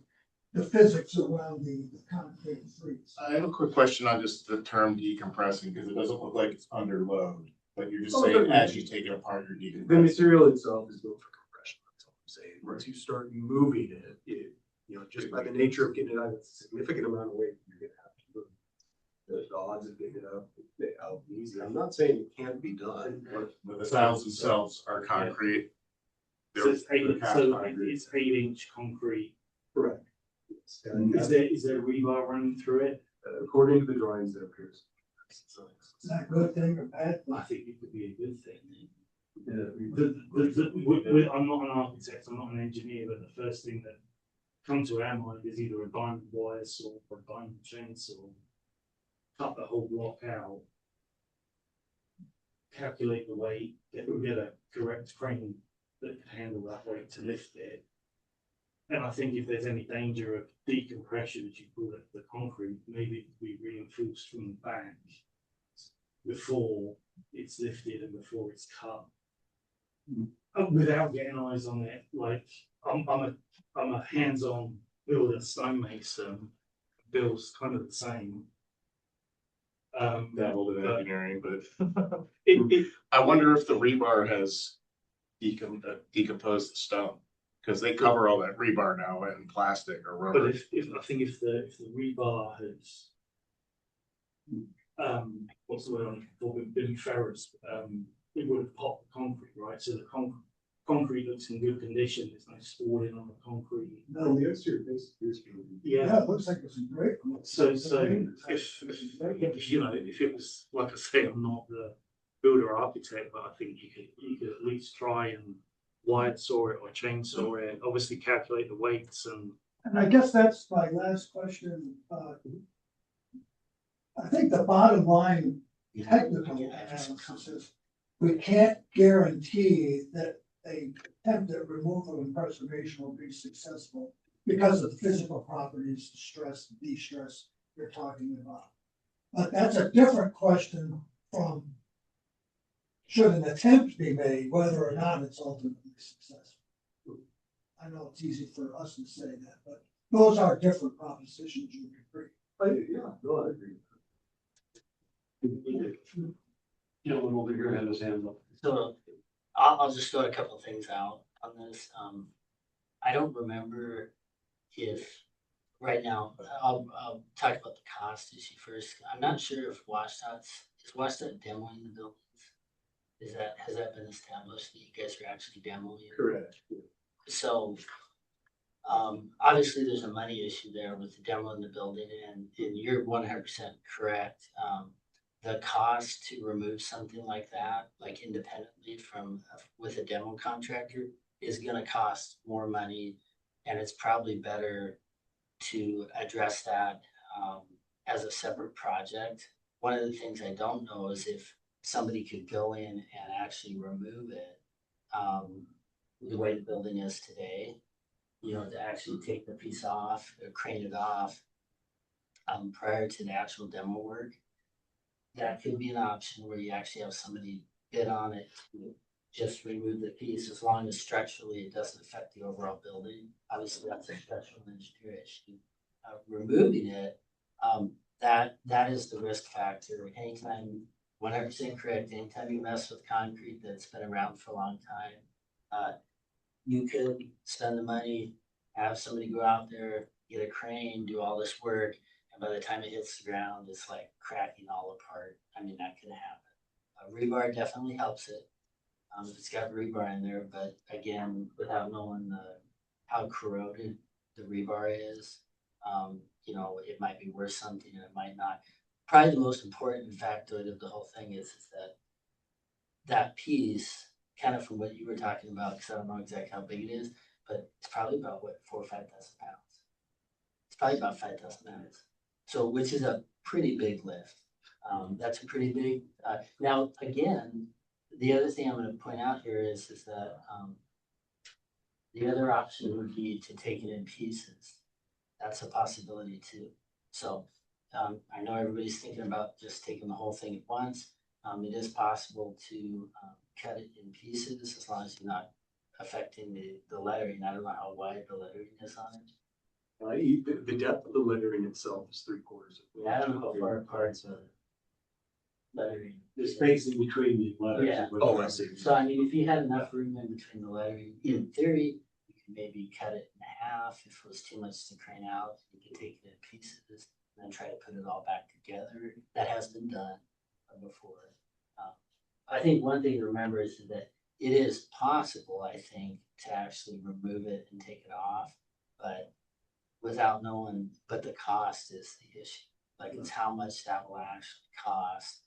the physics around the concrete freeze? I have a quick question on just the term decompressing, because it doesn't look like it's under load, but you're just saying as you take it apart, you're decompressing. The material itself is built for compression. That's all I'm saying. Once you start moving it, you know, just by the nature of getting it out, it's a significant amount of weight you're gonna have to move. The odds of getting it out easy. I'm not saying it can't be done, But the tiles themselves are concrete. So it's 8-inch concrete. correct. Is there rebar running through it? According to the drawings, there appears. So, Is that a good thing or bad? I think it could be a good thing. yeah, I'm not an architect, I'm not an engineer, but the first thing that comes to our mind is either a diamond wire saw or a diamond chainsaw. Cut the whole block out. Calculate the weight, get a correct crane that can handle that weight to lift it. And I think if there's any danger of decompression, as you call it, the concrete, maybe it could be reinforced from the back before it's lifted and before it's cut. Without getting eyes on it, like I'm a hands-on builder, stonemason. Bill's kind of the same. Dabbled in but engineering, but it I wonder if the rebar has decomposed the stone. Cause they cover all that rebar now in plastic or but rubber. if I think if the rebar has what's the word I'm looking for, been ferrous, it would have popped the concrete, right? So the concrete looks in good condition, there's no spalling on the concrete. No, the exterior face appears to be. Yeah, it looks like it's great. so if you know, if it was, like I say, I'm not the builder architect, but I think you could at least try and wide saw it or chainsaw it, obviously calculate the weights and. And I guess that's my last question. I think the bottom line technical analysis is we can't guarantee that a attempt at removal and preservation will be successful because of the physical properties, stress, de-stress you're talking about. But that's a different question from should an attempt be made, whether or not it's ultimately successful. I know it's easy for us to say that, but those are different propositions, you agree. Yeah, no, I agree. Gentleman over here had his hand up. So I'll just throw a couple of things out on this. I don't remember if right now, I'll talk about the cost issue first. I'm not sure if is WashDOT demoing the buildings? Has that been established that you guys are actually demoing it? Correct. So, obviously there's a money issue there with the demo in the building and you're 100% correct. The cost to remove something like that, like independently with a demo contractor is gonna cost more money. And it's probably better to address that, as a separate project. One of the things I don't know is if somebody could go in and actually remove it, the way the building is today, to actually take the piece off or crane it off, prior to the actual demo work. That could be an option where you actually have somebody bid on it to just remove the piece, as long as structurally it doesn't affect the overall building. Obviously, that's a structural engineer issue. Removing it, that is the risk factor. Anytime, 100% correct, anytime you mess with concrete that's been around for a long time, you could spend the money, have somebody go out there, get a crane, do all this work, and by the time it hits the ground, it's like cracking all apart. I mean, that can happen. Rebar definitely helps it. If it's got rebar in there, but again, without knowing how corroded the rebar is, it might be worth something and it might not. Probably the most important factoid of the whole thing is that piece, kind of from what you were talking about, because I don't know exactly how big it is, but it's probably about 4,000 or 5,000 pounds. It's probably about 5,000 pounds. So, which is a pretty big lift. That's a pretty big, now again, the other thing I'm going to point out here is that the other option would be to take it in pieces. That's a possibility too. So I know everybody's thinking about just taking the whole thing at once. It is possible to cut it in pieces as long as you're not affecting the lettering. I don't know how wide the lettering is on it. The depth of the lettering itself is 3/4 of. Yeah, I don't know how far apart the lettering. The space in between the letters. Yeah. is what Oh, you're I see. saying. So I mean, if you had enough room in between the lettering, in theory, you could maybe cut it in half. If it was too much to crane out, you could take it in pieces and then try to put it all back together. That has been done before. I think one thing to remember is that it is possible, I think, to actually remove it and take it off, but without knowing, but the cost is the issue. Like it's how much that will actually cost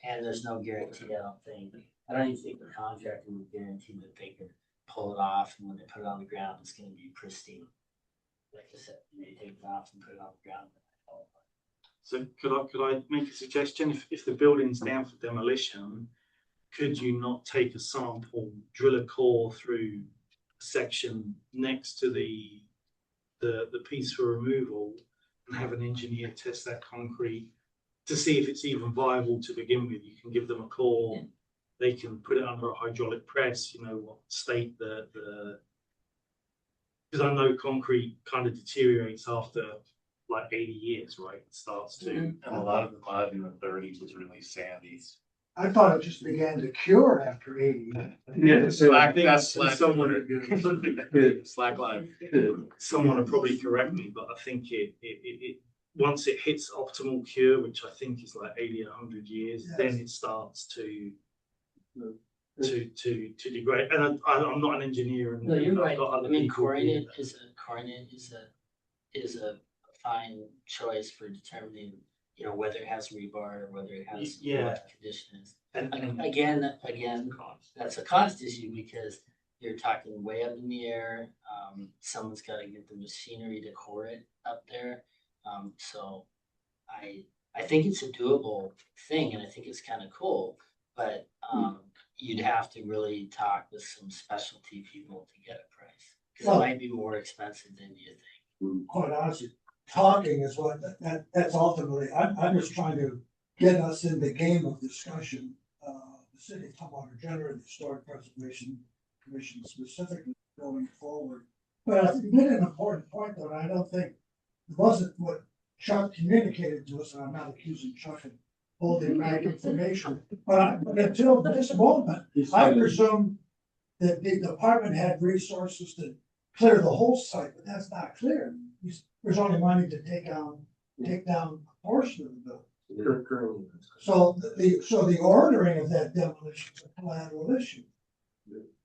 and there's no guarantee, I don't think. I don't even think the contractor would guarantee that they could pull it off and when they put it on the ground, it's gonna be pristine. Like I said, you may take it off and put it on the ground. So could I make a suggestion? If the building's down for demolition, could you not take a sample, drill a core through a section next to the piece for removal and have an engineer test that concrete to see if it's even viable to begin with? You can give them a call. They can put it under a hydraulic press, what state because I know concrete kind of deteriorates after like 80 years, right? It starts to. And a lot of the mud in the 30s was really sandy. I thought it just began to cure after 80. Yeah, so I think that's slack. someone Slack line. Someone will probably correct me, but I think it once it hits optimal cure, which I think is like 80 or 100 years, Yes. then it starts to degrade. And I'm not an engineer. And No, you're I've right. got I other mean, people who- coronet is a fine choice for determining, whether it has rebar or whether it has Yeah. what the condition is. And Again, that's a cost issue because you're talking way up in the air. Someone's got to get the machinery to core it up there. So I think it's a doable thing and I think it's kind of cool, but you'd have to really talk with some specialty people to get a price. Because it might be more expensive than you think. Quite honestly, talking is what, that's ultimately, I'm just trying to get us in the game of discussion. The city of Tumwater generally, the Historic Preservation Commission specifically going forward. But I think you made an important point though, and I don't think it wasn't what Chuck communicated to us, and I'm not accusing Chuck of holding back information. But until this moment, I presume that the department had resources to clear the whole site, but that's not clear. There's only money to take down a portion of the building. Currently. So the ordering of that demolition is a collateral issue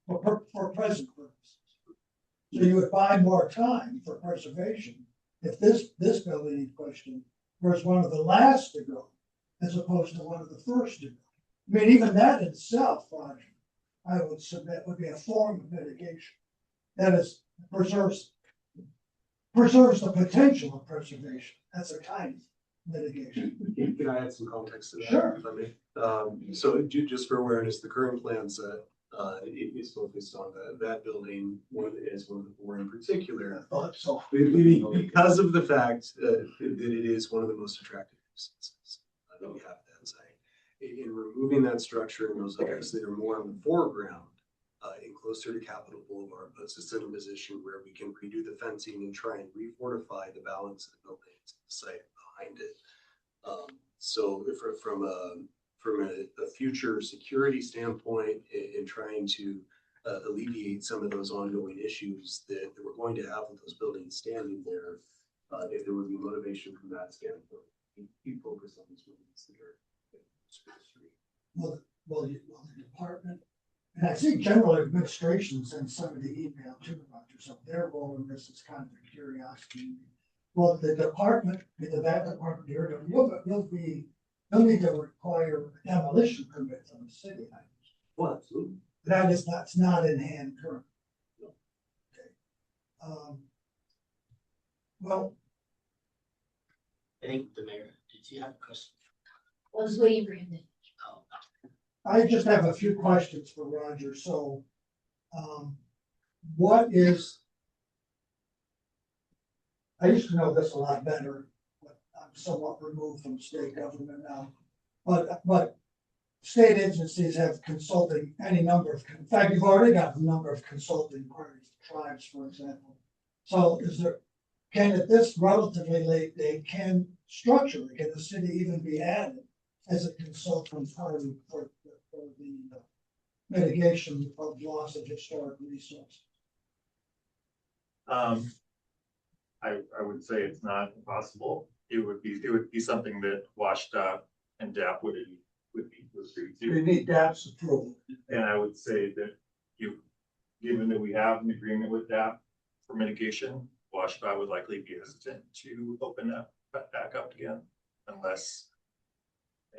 for present purposes. So you would buy more time for preservation if this building in question was one of the last to go, as opposed to one of the first to go. I mean, even that itself, Roger, I would submit would be a form of mitigation. That is, preserves the potential of preservation. That's a kind of mitigation. Can I add some context to that? Sure. If I may? So just for awareness, the current plan set is focused on that building, as one of the four in particular. I thought so. Because of the fact that it is one of the most attractive uses that we have that site. In removing that structure and those others that are more on the foreground, and closer to Capitol Boulevard, puts us in a position where we can redo the fencing and try and refortify the balance of the buildings, the site behind it. So from a future security standpoint and trying to alleviate some of those ongoing issues that we're going to have with those buildings standing there, if there would be motivation from that standpoint, we focus on these buildings that are. Well, the department, and I think general administration sends somebody email too about yourself. Their role in this is kind of a curiosity. Well, the department, that department here, you'll need to require a demolition permit from the city. Well, absolutely. That's not in hand currently. Okay. Well, I think the mayor, did you have a question? I was waiting for him to. Oh, I just have a few questions for Roger. So, what is, I used to know this a lot better, but I'm somewhat removed from state government now. But state agencies have consulting any number of, in fact, you've already got a number of consulting parties, tribes, for example. So can at this relatively late date, can the city even be added as a consultant party for the mitigation of loss of historic resources? I would say it's not impossible. It would be something that WashDOT and DAP would agree to. You need DAP's approval. And I would say that given that we have an agreement with DAP for mitigation, WashDOT would likely be hesitant to open that back up again unless.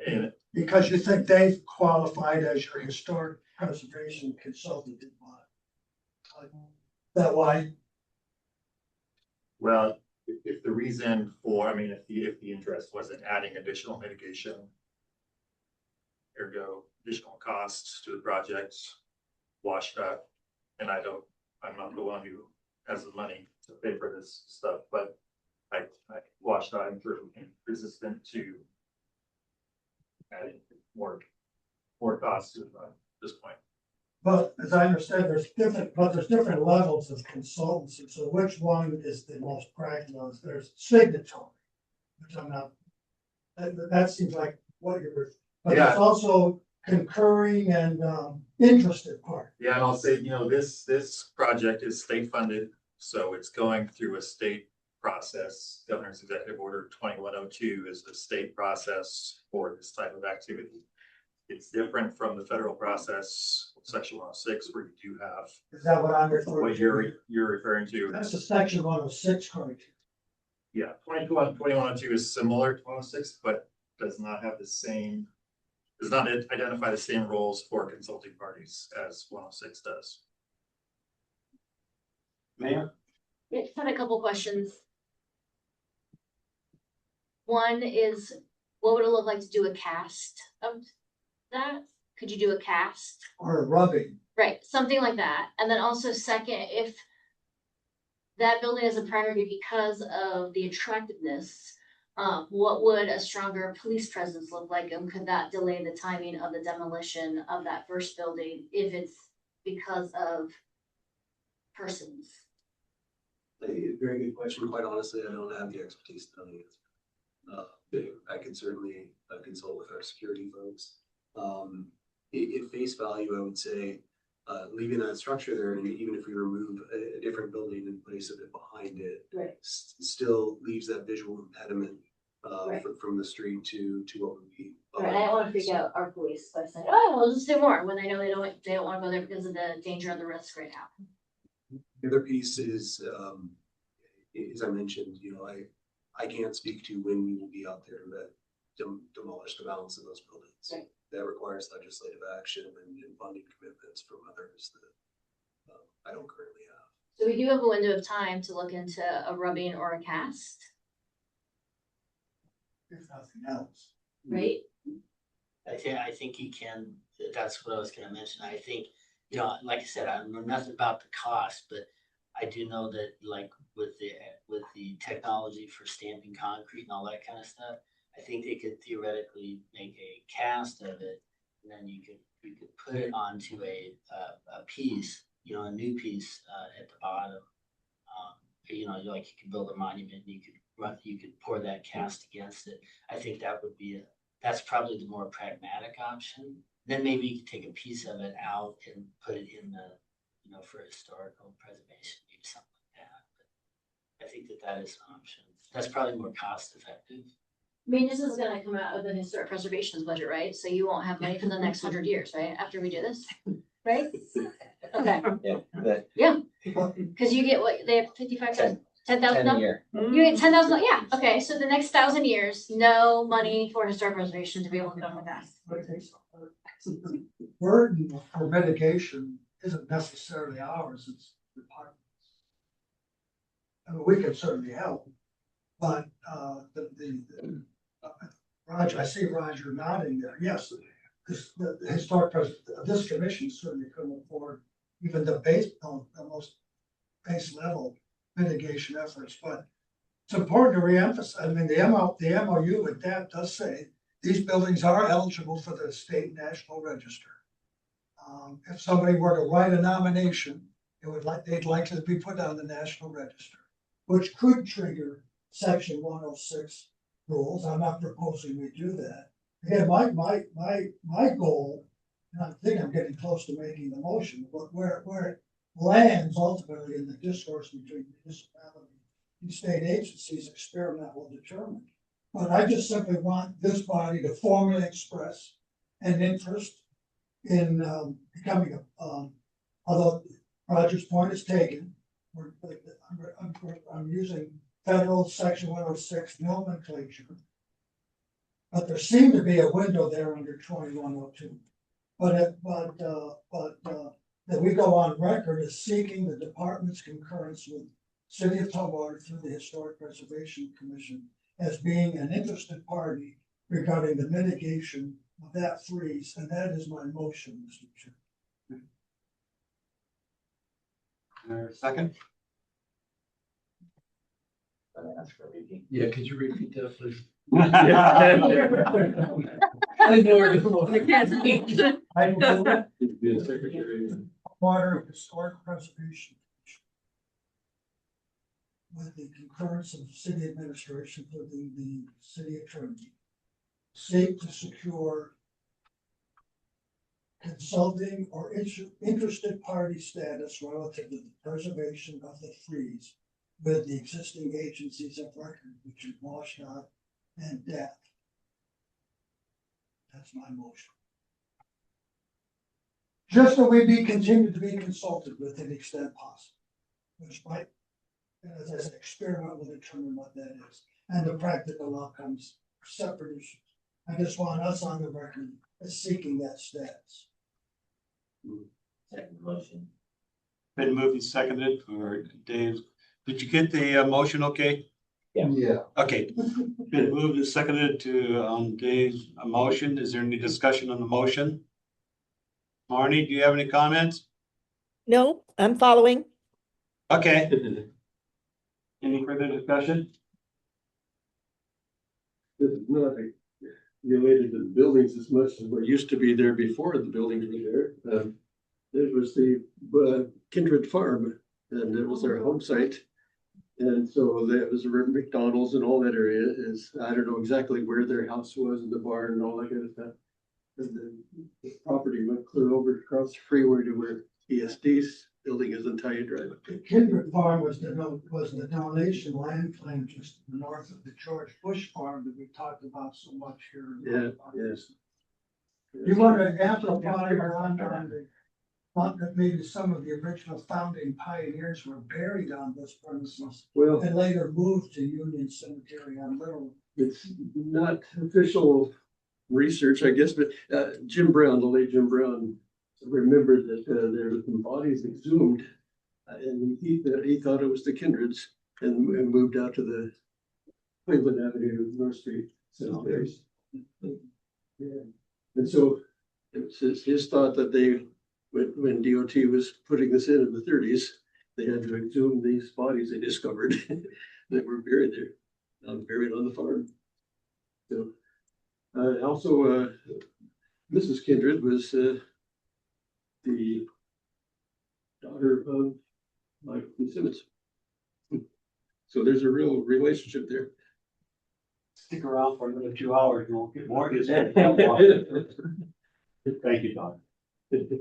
And Because you think they've qualified as your historic preservation consultant. That why? well, if the reason for, I mean, if the interest was in adding additional mitigation, ergo additional costs to the project, WashDOT, and I'm not the one who has the money to pay for this stuff, but I WashDOT, I'm sure, resistant to adding more costs at this point. But as I understand, there's different levels of consultancy. So which one is the most practical? There's signatory, which I'm not, that seems like what you're, but Yeah. there's also concurring and interested part. Yeah, and I'll say, this project is state funded, so it's going through a state process. Governor's Executive Order 2102 is the state process for this type of activity. It's different from the federal process, Section 106, where you do have. Is that what I'm referring to? What you're referring to. That's a Section 106 criteria. Yeah, 2102 is similar to 106, but does not identify the same roles for consulting parties as 106 does. Mayor? Yeah, just had a couple questions. One is, what would it look like to do a cast of that? Could you do a cast? Or rubbing. Right, something like that. And then also second, if that building is a priority because of the attractiveness, what would a stronger police presence look like? And could that delay the timing of the demolition of that first building if it's because of persons? A very good question. Quite honestly, I don't have the expertise to know the answer. I can certainly consult with our security folks. At face value, I would say leaving that structure there, and even if we remove a different building in place of it behind it, right, still leaves that visual impediment right, from the street to what would be. Right, I don't want to freak out our police by saying, oh, we'll just do more, when they know they don't want to go there because of the danger of the risk right now. The other piece is, as I mentioned, I can't speak to when we will be out there to demolish the balance of those buildings. Right. That requires legislative action and funding commitments from others that I don't currently have. So we do have a window of time to look into a rubbing or a cast, If nothing else. right? I think you can, that's what I was gonna mention. I think, like I said, I know nothing about the cost, but I do know that like with the technology for stamping concrete and all that kind of stuff, I think they could theoretically make a cast of it, and then you could put it onto a piece, a new piece at the bottom. Like you could build a monument, and you could pour that cast against it. I think that would be that's probably the more pragmatic option. Then maybe you could take a piece of it out and put it in the, for historical preservation, maybe something like that. But I think that is an option. That's probably more cost effective. I mean, this is gonna come out of the historic preservation's budget, right? So you won't have money for the next 100 years, right? After we do this, right? Okay, yeah, because you get what, they have 55,000, 10,000 10 a year. You get 10,000, yeah, okay, so the next 1,000 years, no money for historic preservation to be able to go with that. The burden for mitigation isn't necessarily ours, it's the department's. I mean, we can certainly help, but Roger, I see Roger nodding there. Yes, the historic this commission certainly couldn't afford even the most base level mitigation efforts, but it's important to reemphasize. I mean, the MOU with that does say these buildings are eligible for the state national register. If somebody were to write a nomination, they'd likely be put on the national register, which could trigger Section 106 rules. I'm not proposing we do that. Again, my goal, and I think I'm getting close to making the motion, but where it lands ultimately in the discourse between municipality and state agencies, experiment will determine. But I just simply want this body to formally express an interest in becoming although Roger's point is taken, I'm using federal section 106 nomenclature. But there seemed to be a window there under 2102. That we go on record as seeking the department's concurrence with City of Tumwater through the Historic Preservation Commission as being an interested party regarding the mitigation of that freeze, and that is my motion, Mr. Chair. Second? Ask for a repeat. Yeah, could you repeat that, please? I know where to go. I can't speak. I move Be a secretary. Water Historic Preservation Commission with the concurrence of city administration, including the city attorney, seek to secure consulting or interested party status relative to the preservation of the freeze with the existing agencies of record, which is WashDOT and DEP. That's my motion. Just that we be continued to be consulted with to the extent possible. Which might, as an experiment, will determine what that is. And the practical outcomes are separate issues. I just want us on the record as seeking that status. Second motion. Been moved and seconded for Dave. Did you get the motion okay? Yeah. Okay, been moved and seconded to Dave's motion. Is there any discussion on the motion? Marnie, do you have any comments? No, I'm following. Okay. Any further discussion? This is not related to the buildings as much as what used to be there before the buildings were there. It was the Kindred Farm, and it was their home site. And so there was McDonald's and all that area is, I don't know exactly where their house was and the barn and all that kind of stuff. And the property went clear over across the freeway to where ESD's building is in Tide Drive. The Kindred Farm was the donation land claim just north of the George Bush Farm that we talked about so much here. Yes. You want to amplify or on the thought that maybe some of the original founding pioneers were buried on this premises Well, and later moved to Union Cemetery on Little. it's not official research, I guess, but Jim Brown, the late Jim Brown, remembered that there were some bodies exhumed, and he thought it was the Kindreds, and moved out to the Cleveland Avenue North Street cemeteries. Yeah, and so it was his thought that they, when DOT was putting this in the 30s, they had to exhume these bodies they discovered that were buried there, buried on the farm. So. Also, Mrs. Kindred was the daughter of Michael Simmons. So there's a real relationship there. Stick around for another 2 hours and we'll get more. Thank you, Don.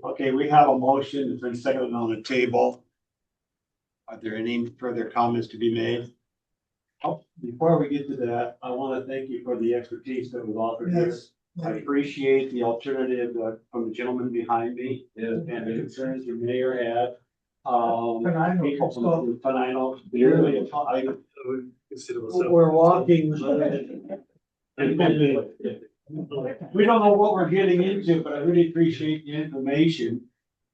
Okay, we have a motion that's been seconded on the table. Are there any further comments to be made? Oh, before we get to that, I want to thank you for the expertise that was offered here. Yes. I appreciate the alternative from the gentleman behind me and the concerns the mayor had. People from Tenino, really, We're walking. We don't know what we're getting into, but I really appreciate the information.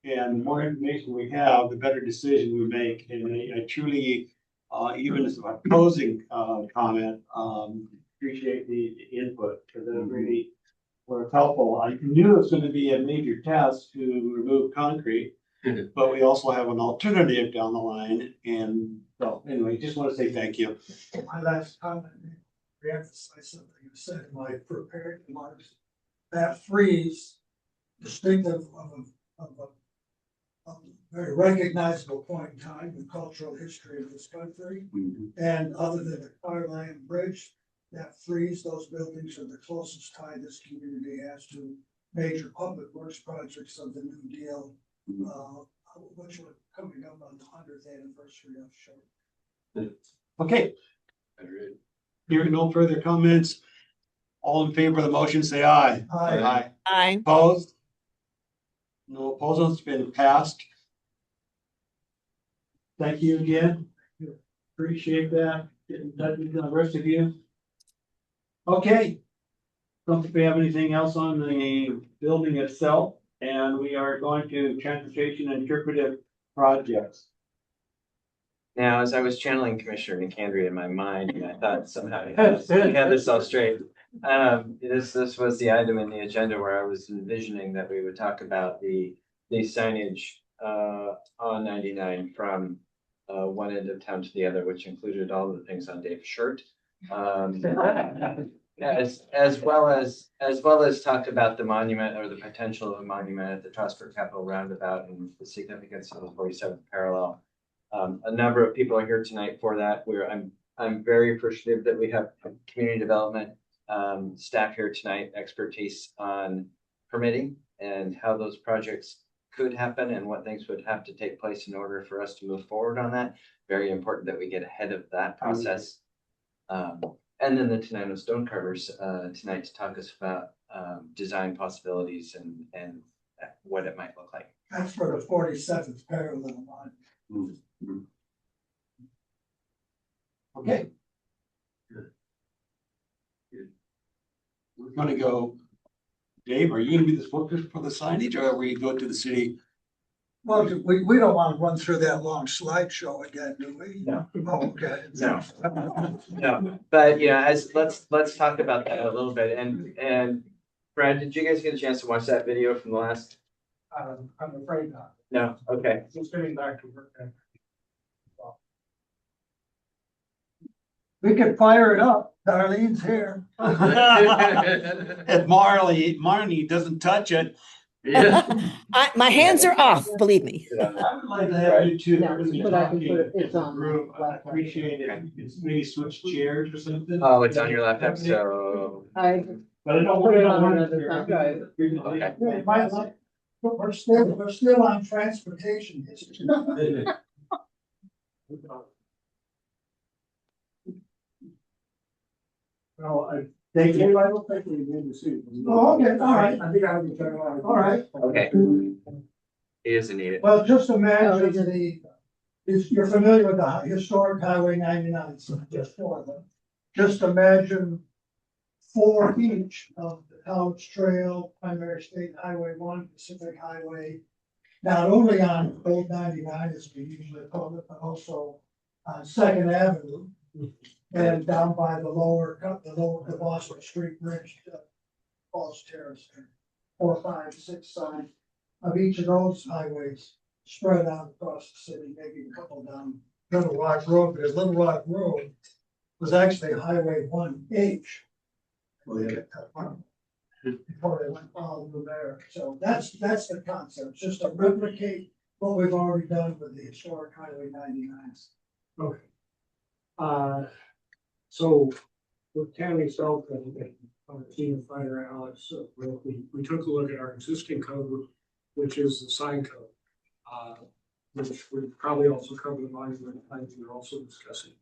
And the more information we have, the better decision we make. And I truly, even as a closing comment, appreciate the input because it really were helpful. I knew it was going to be a major task to remove concrete, but we also have an alternative down the line. And so anyway, just want to say thank you. My last comment, reemphasize something you said in my prepared remarks. That freeze, distinctive of a very recognizable point in time in cultural history of this country. And other than the Carline Bridge, that freeze, those buildings are the closest tie this community has to major public works projects of the New Deal, which were coming up on the 100th anniversary of Short. Okay. Hearing no further comments, all in favor of the motion, say aye. Aye. Aye. Opposed? No opposed, it's been passed. Thank you again. Appreciate that. Getting in touch with the rest of you. Okay. Don't think we have anything else on the building itself, and we are going to transportation interpretive projects. Now, as I was channeling Commissioner Nicandri in my mind, and I thought somehow I had this all straight. This was the item in the agenda where I was envisioning that we would talk about the signage on 99 from one end of town to the other, which included all of the things on Dave's shirt. As well as talk about the monument or the potential of a monument at the Trustford Capitol Roundabout and the significance of the 47th parallel. A number of people are here tonight for that. I'm very appreciative that we have community development staff here tonight, expertise on permitting and how those projects could happen and what things would have to take place in order for us to move forward on that. Very important that we get ahead of that process. And then the Tenino Stone Carvers tonight to talk us about design possibilities and what it might look like. That's for the 47th parallel line. Okay. We're gonna go, Dave, are you gonna be the spokesperson for the signage, or are we going to the city? Well, we don't want to run through that long slideshow again, do we? No. Oh, okay. No. No, but yeah, let's talk about that a little bit. And Brad, did you guys get a chance to watch that video from the last? I'm afraid not. No, okay. Just getting back to work. We could fire it up. Darlene's here. If Marnie doesn't touch it. My hands are off, believe me. I would like to have you two. but I can put it on Group, I appreciate it. Maybe switch chairs or something. Oh, it's on your laptop, so. I But I don't. put it on another thumb drive. Okay. Yeah, might like- We're still on transportation history. No, thank you. I don't think we need to see. Oh, okay, all right. I think I would turn around. All right. Okay. He doesn't need it. Well, just imagine you're familiar with the historic Highway 99, so just four of them. Just imagine 4 each of the College Trail, Primary State Highway 1, Pacific Highway. Not only on Old 99, as we usually call it, but also on Second Avenue. And down by the the Boston Street Bridge to Falls Terrace. 4, 5, 6 signs of each of those highways spread out across the city, maybe a couple down Little Rock Road, because Little Rock Road was actually Highway 1H. Before they went all over there. So that's the concept, just to replicate what we've already done with the historic Highway 99. Okay. So with Tammy Selk and Tina Finer Alex, we took a look at our existing code, which is the sign code. Which would probably also cover the monument items we're also discussing.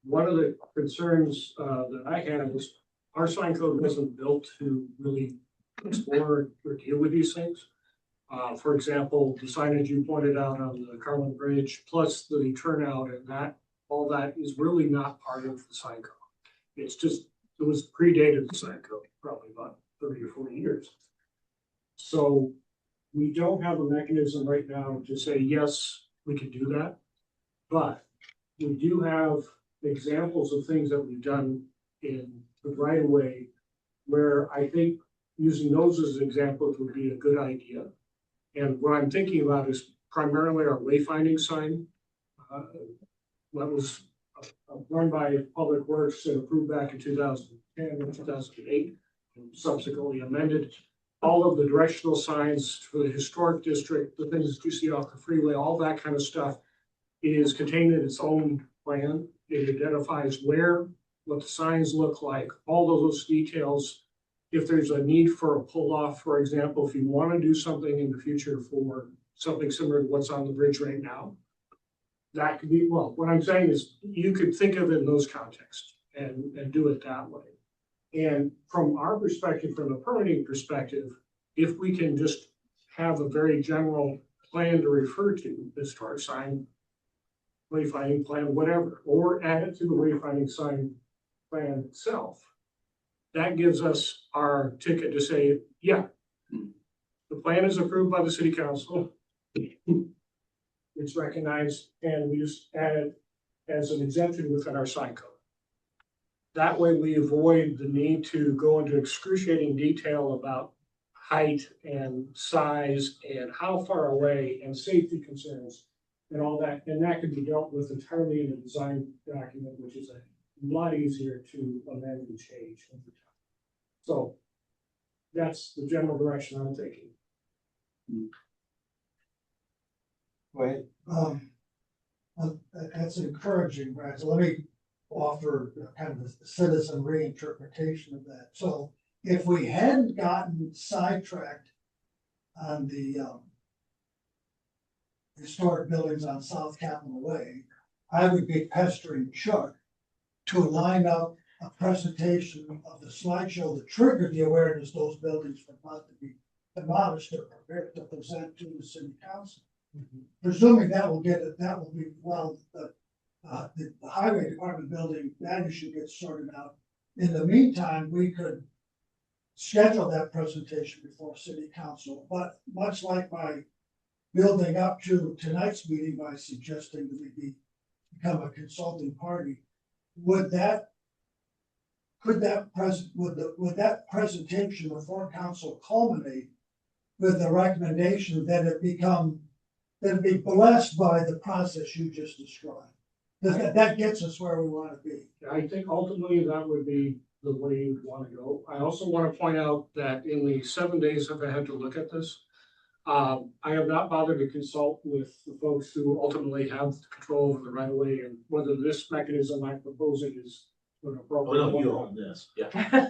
One of the concerns that I had was our sign code wasn't built to really explore or deal with these things. For example, the signage you pointed out on the Carlin Bridge, plus the turnout and that, all that is really not part of the sign code. It's just, it was predated the sign code, probably about 30 or 40 years. So we don't have a mechanism right now to say, yes, we can do that. But we do have examples of things that we've done in the right of way where I think using those as examples would be a good idea. And what I'm thinking about is primarily our wayfinding sign. That was run by Public Works and approved back in 2010 and 2008, and subsequently amended. All of the directional signs for the historic district, the things that you see off the freeway, all that kind of stuff is contained in its own plan. It identifies where, what the signs look like, all of those details. If there's a need for a pull-off, for example, if you want to do something in the future for something similar to what's on the bridge right now, that could be, well, what I'm saying is you could think of it in those contexts and do it that way. And from our perspective, from a permitting perspective, if we can just have a very general plan to refer to as historic sign, wayfinding plan, whatever, or add it to the wayfinding sign plan itself. That gives us our ticket to say, yeah, the plan is approved by the city council. It's recognized, and we just add it as an exemption within our sign code. That way we avoid the need to go into excruciating detail about height and size and how far away and safety concerns and all that. And that can be dealt with entirely in a design document, which is a lot easier to amend and change over time. So that's the general direction I'm taking. Wait. That's encouraging, right? So let me offer kind of a citizen reinterpretation of that. So if we hadn't gotten sidetracked on the historic buildings on South Capitol Way, I would be pestering Chuck to line up a presentation of the slideshow that triggered the awareness those buildings were about to be demolished or prepared to present to the city council. Presuming that will get it, that will be, well, the highway department building, that issue gets sorted out. In the meantime, we could schedule that presentation before city council, but much like my building up to tonight's meeting by suggesting that we become a consulting party, would that presentation before council culminate with the recommendation that it be blessed by the process you just described? That gets us where we want to be. I think ultimately that would be the way you want to go. I also want to point out that in the 7 days that I had to look at this, I have not bothered to consult with the folks who ultimately have control over the right of way and whether this mechanism I'm proposing is an appropriate. Oh, no, you're on this, yeah. I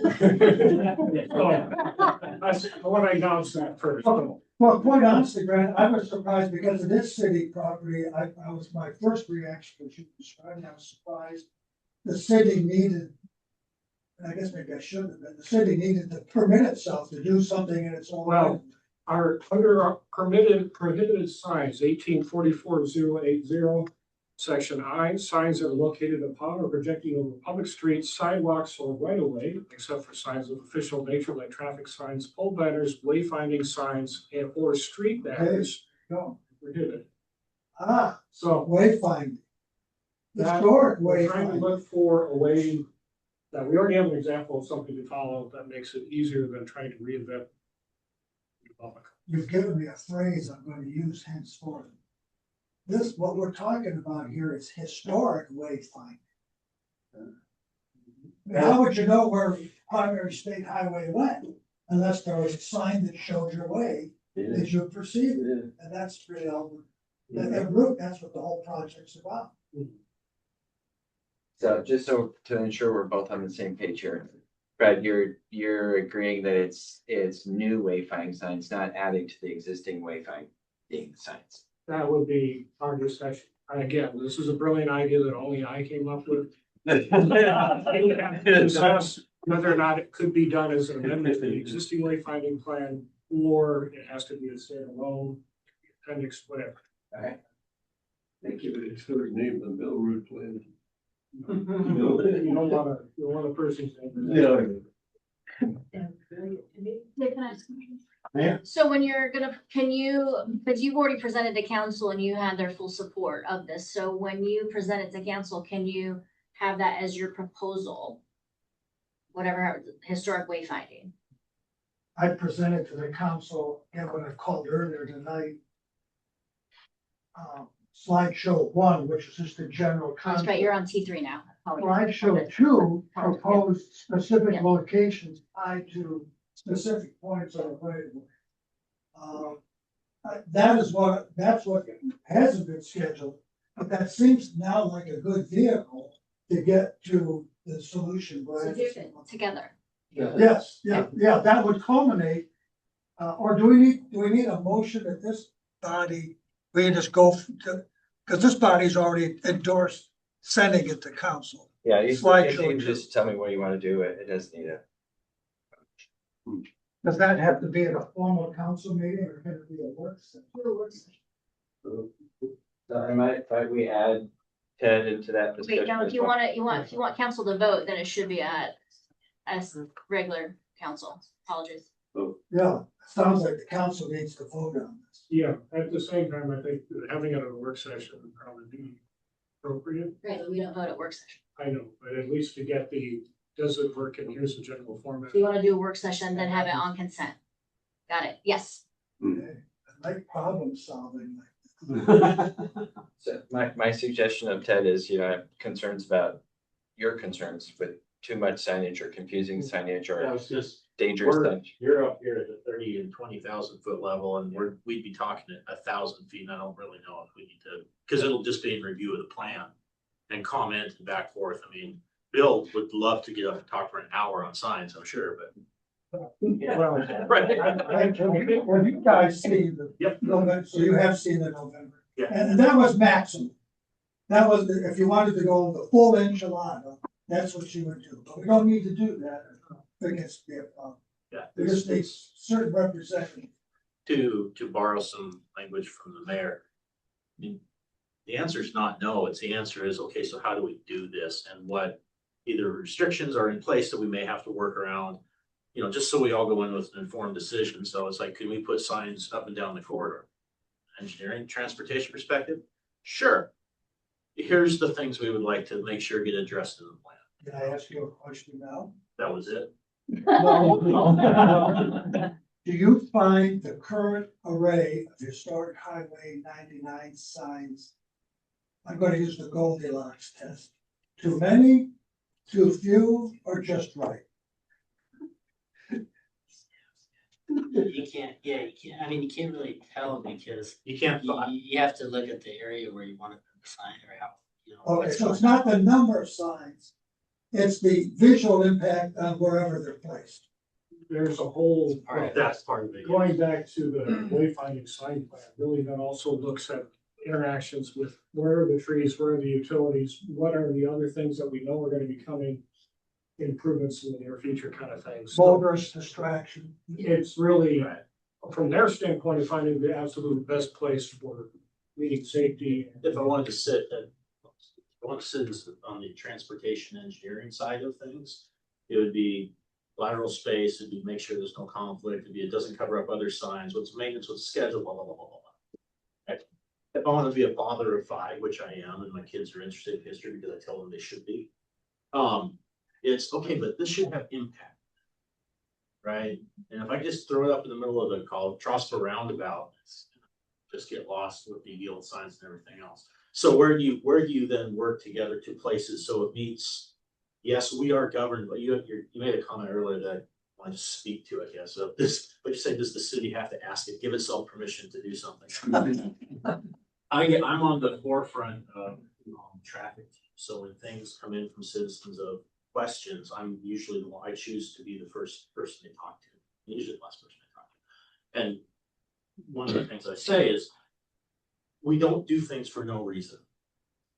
want to announce that first. Well, quite honestly, Brad, I was surprised because it is city property. I was, my first reaction was you described, I was surprised. The city needed, and I guess maybe I shouldn't have been, the city needed to permit itself to do something in its own way. Well, under our prohibited signs, 1844-080, section I, signs that are located upon or projecting over public streets, sidewalks, or right of way, except for signs of official nature like traffic signs, pole banners, wayfinding signs, and or street banners. No. Prohibited. So wayfinding. Historic We're trying to wayfinding. look for a way that we already have an example of something to follow that makes it easier than trying to reinvent the public. You've given me a phrase I'm going to use henceforth. This, what we're talking about here is historic wayfinding. How would you know where primary state highway went unless there was a sign that showed your way that you perceived it? And that's really all, that's what the whole project's about. So just so to ensure we're both on the same page here, Brad, you're agreeing that it's new wayfinding signs, not adding to the existing wayfinding signs. That would be our discussion. And again, this is a brilliant idea that only I came up with. Discuss whether or not it could be done as an amendment to the existing wayfinding plan, or it has to be a standalone appendix, whatever. All right. Thank you. It's sort of named the Mill Road plan. You don't want a person's name. Yeah. Yeah, can I ask a question? Yeah. So when you're gonna, because you've already presented to council and you had their full support of this, so when you present it to council, can you have that as your proposal? Whatever, historic wayfinding. I presented to the council, and what I called earlier tonight, slideshow 1, which is just a general That's concept. right, you're on T3 now. Slideshow 2 proposed specific locations tied to specific points on the way. That's what hasn't been scheduled, but that seems now like a good vehicle to get to the solution. So do it together. Yes, yeah, that would culminate. Or do we need a motion that this body, we just go to, because this body's already endorsed sending it to council. Yeah, you Slideshow can two. just tell me what you want to do. It doesn't need a. Does that have to be at a formal council meeting or can it be a work session? So I might we add Ted into that Wait, discussion? no, as if you well? wanna, if you want council to vote, then it should be as regular council. Apologies. Yeah, sounds like the council needs to vote on this. Yeah, at the same time, I think that having it at a work session would probably be appropriate. Right, but we don't vote at work session. I know, but at least to get does it work, and here's the general format. If you wanna do a work session, then have it on consent. Got it, yes. Okay, I like problem solving. So my suggestion of Ted is, I have concerns about your concerns with too much signage or confusing signage That or was just, dangerous we're- signage. you're up here at the 30 and 20,000 foot level, and we'd be talking at 1,000 feet, and I don't really know if we need to, because it'll just be in review of the plan and comment and back forth. I mean, Bill would love to get up and talk for an hour on signs, I'm sure, but. Well, well, you guys see the. Yep. November, so you have seen the November. Yeah. And that was maximum. That was, if you wanted to go the full enchilada, that's what you would do, but we don't need to do that. It gets to be a problem. Yeah. We just need certain representation. To borrow some language from the mayor. I mean, the answer is not no, it's the answer is, okay, so how do we do this, and what either restrictions are in place that we may have to work around? Just so we all go in with an informed decision. So it's like, can we put signs up and down the corridor? Engineering, transportation perspective? Sure. Here's the things we would like to make sure get addressed in the plan. Can I ask you a question now? That was it. Do you find the current array of historic highway 99 signs? I'm gonna use the Goldilocks test. Too many, too few, or just right? You can't, I mean, you can't really tell because You can't. you have to look at the area where you want to put the sign or how, Okay, what's so it's going not the number of signs, it's the visual impact on wherever they're placed. There's a whole, That's part of it. going back to the wayfinding sign plan, really that also looks at interactions with where are the trees, where are the utilities, what are the other things that we know are gonna be coming, improvements in the near future kind of things. Motorist distraction. It's really, from their standpoint, of finding the absolute best place for meeting safety. If I wanted to sit on the transportation engineering side of things, it would be lateral space, it'd be make sure there's no conflict, it doesn't cover up other signs, what's maintenance, what's schedule, blah, blah, blah, blah, blah. Right? If I want to be a father of 5, which I am, and my kids are interested in history because I tell them they should be, it's okay, but this should have impact. Right? And if I just throw it up in the middle of the Trosper roundabout, just get lost with the yield signs and everything else. So where do you then work together to places so it meets? Yes, we are governed, but you made a comment earlier that I want to speak to, I guess. So but you say, does the city have to ask it, give itself permission to do something? I'm on the forefront of traffic. So when things come in from citizens of questions, I'm usually the one, I choose to be the first person they talk to, usually the last person I talk to. And one of the things I say is, we don't do things for no reason.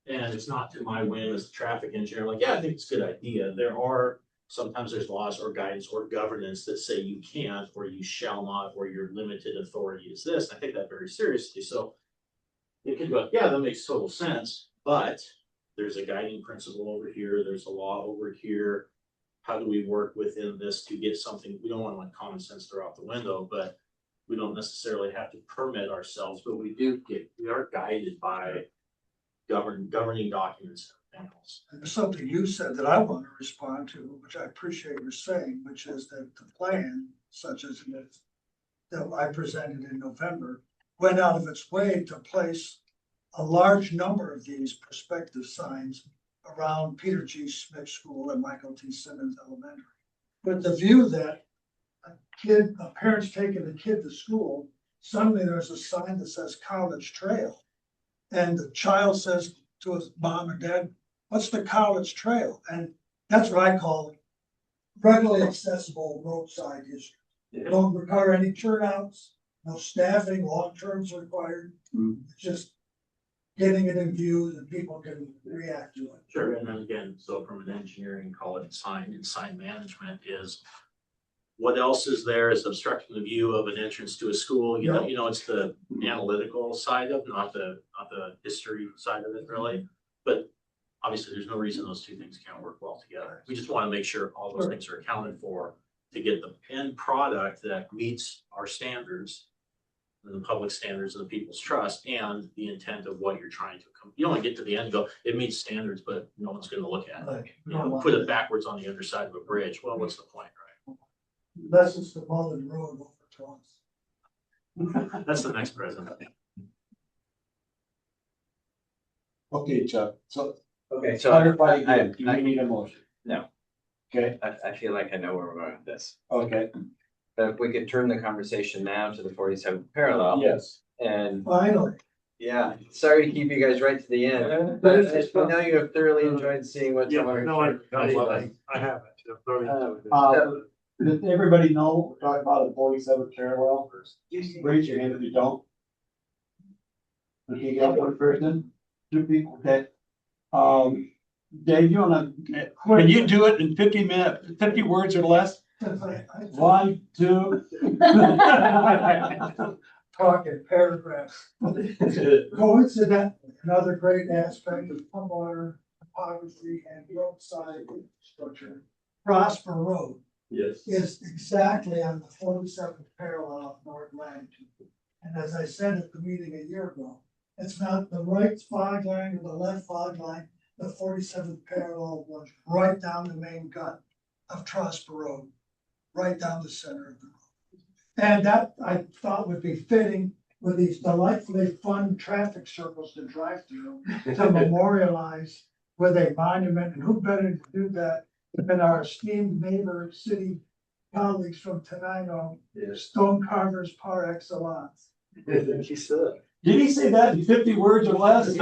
And it's not to my whim as a traffic engineer, like, yeah, I think it's a good idea. Sometimes there's laws or guidance or governance that say you can't, or you shall not, or your limited authority is this. I take that very seriously. So it could go, yeah, that makes total sense, but there's a guiding principle over here. There's a law over here. How do we work within this to get something? We don't want to let common sense throw out the window, but we don't necessarily have to permit ourselves, but we are guided by governing documents and else. And there's something you said that I want to respond to, which I appreciate your saying, which is that the plan, such as this, that I presented in November, went out of its way to place a large number of these prospective signs around Peter G. Smith School and Michael T. Simmons Elementary. With the view that a parent's taking a kid to school, suddenly there's a sign that says College Trail. And the child says to his mom or dad, what's the College Trail? And that's what I call readily accessible roadside history. Yeah. Don't require any turnouts, no staffing, long terms required. It's just getting it in view that people can react to it. Sure, and then again, so from an engineering, call it sign and sign management is, what else is there is obstructing the view of an entrance to a school. You know, it's the analytical side of, not the history side of it really. But obviously, there's no reason those two things can't work well together. We just want to make sure all those things are accounted for to get the end product that meets our standards, the public standards and the people's trust, and the intent of what you're trying to come. You don't want to get to the end and go, it meets standards, but no one's going to look at it. You know, put it backwards on the underside of a bridge. Well, what's the point, right? Unless it's the Mullen Road over twice. That's the next president. Okay, Chuck, so. Okay, so Everybody, I- do we need a motion? No. Okay, I feel like I know where we're going with this. okay, But if we could turn the conversation now to the 47th parallel. yes. And Finally. yeah, sorry to keep you guys right to the end. But I know you have thoroughly enjoyed seeing what. Yeah, Tom no, Archer- I haven't. Does everybody know, we're talking about the 47th parallel? Raise your hand if you don't. Okay, you got one person, two people, okay. Dave, you wanna, can you do it in 50 words or less? 1, 2. Talking paragraphs. Coincidentally, another great aspect of Tumwater topography and roadside structure, Prosper Road Yes. is exactly on the 47th parallel of North Latitude. And as I said at the meeting a year ago, it's not the right fog line or the left fog line, the 47th parallel was right down the main gut of Prosper Road, right down the center of the road. And that I thought would be fitting with these delightfully fun traffic circles to drive through to memorialize with a monument, and who better to do that than our esteemed neighbor city colleagues from Tenino, stone carvers par excellence. Thank you, sir. Did he say that in 50 words or less? It's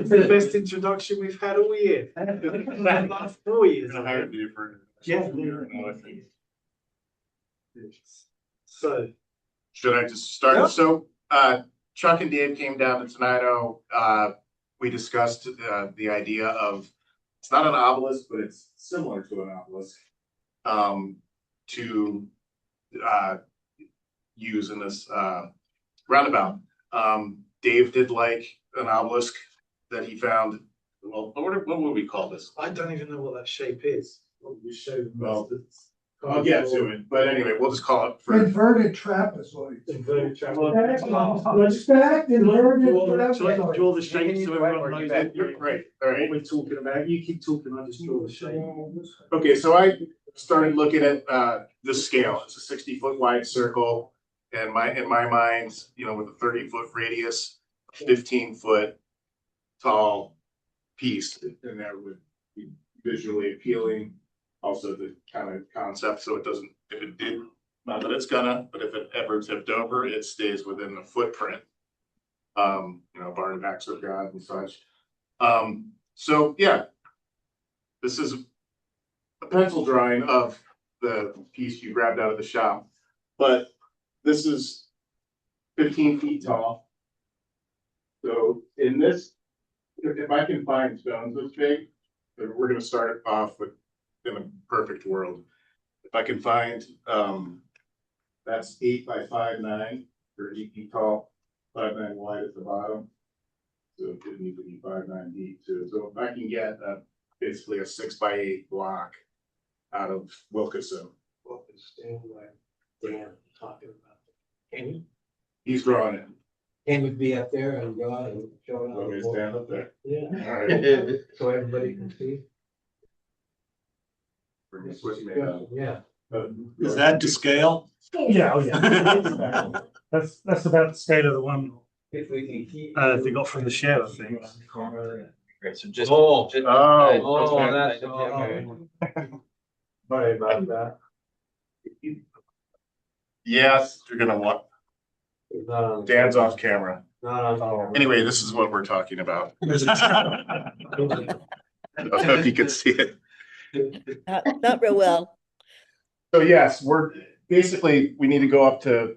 the best introduction we've had all year. Last 4 years. We're gonna hire you for. Yeah. So. Should I just start? Yep. So, Chuck and Dave came down to Tenino. We discussed, the idea of, it's not an obelisk, but it's similar to an obelisk. To, use in this, roundabout. Dave did like an obelisk that he found. Well, what would we call this? I don't even know what that shape is. We showed. Well, I'll get to it, but anyway, we'll just call it. Inverted trapezoid. Inverted Respect inverted Shall I trapezoid. draw the shape so everyone knows Right, all right. what we're talking about? You keep talking, I just draw the shape. Okay, so I started looking at the scale. It's a 60-foot wide circle. And in my mind, you know, with a 30-foot radius, 15-foot tall piece, and that would be visually appealing. Also the kind of concept, so it doesn't, if it did, not that it's gonna, but if it ever tipped over, it stays within the footprint. You know, barring acts of God and such. So yeah, this is a pencil drawing of the piece you grabbed out of the shop, but this is 15 feet tall. So in this, if I can find stones this big, then we're gonna start off with, in a perfect world. If I can find, that's 8 by 5'9", or 8 feet tall, 5'9" wide at the bottom. So it would need to be 5'9" deep too. So if I can get basically a 6 by 8 block out of Wilkeson. What is Dan talking about? Can you? He's drawing it. Can we be up there and go out and show it? Want me to stand up there? Yeah. All right. So everybody can see. We're just switching it up. Yeah. Is that to scale? Yeah, oh yeah. That's about the scale of the one If we can keep. they got from the share, I think. Great, so just. Oh. just- Oh, that's. okay. Sorry about that. Yes, you're gonna want, It's not on- Dan's off camera. Not on camera. Anyway, this is what we're talking about. I don't know if you can see it. Not real well. So yes, we need to go up to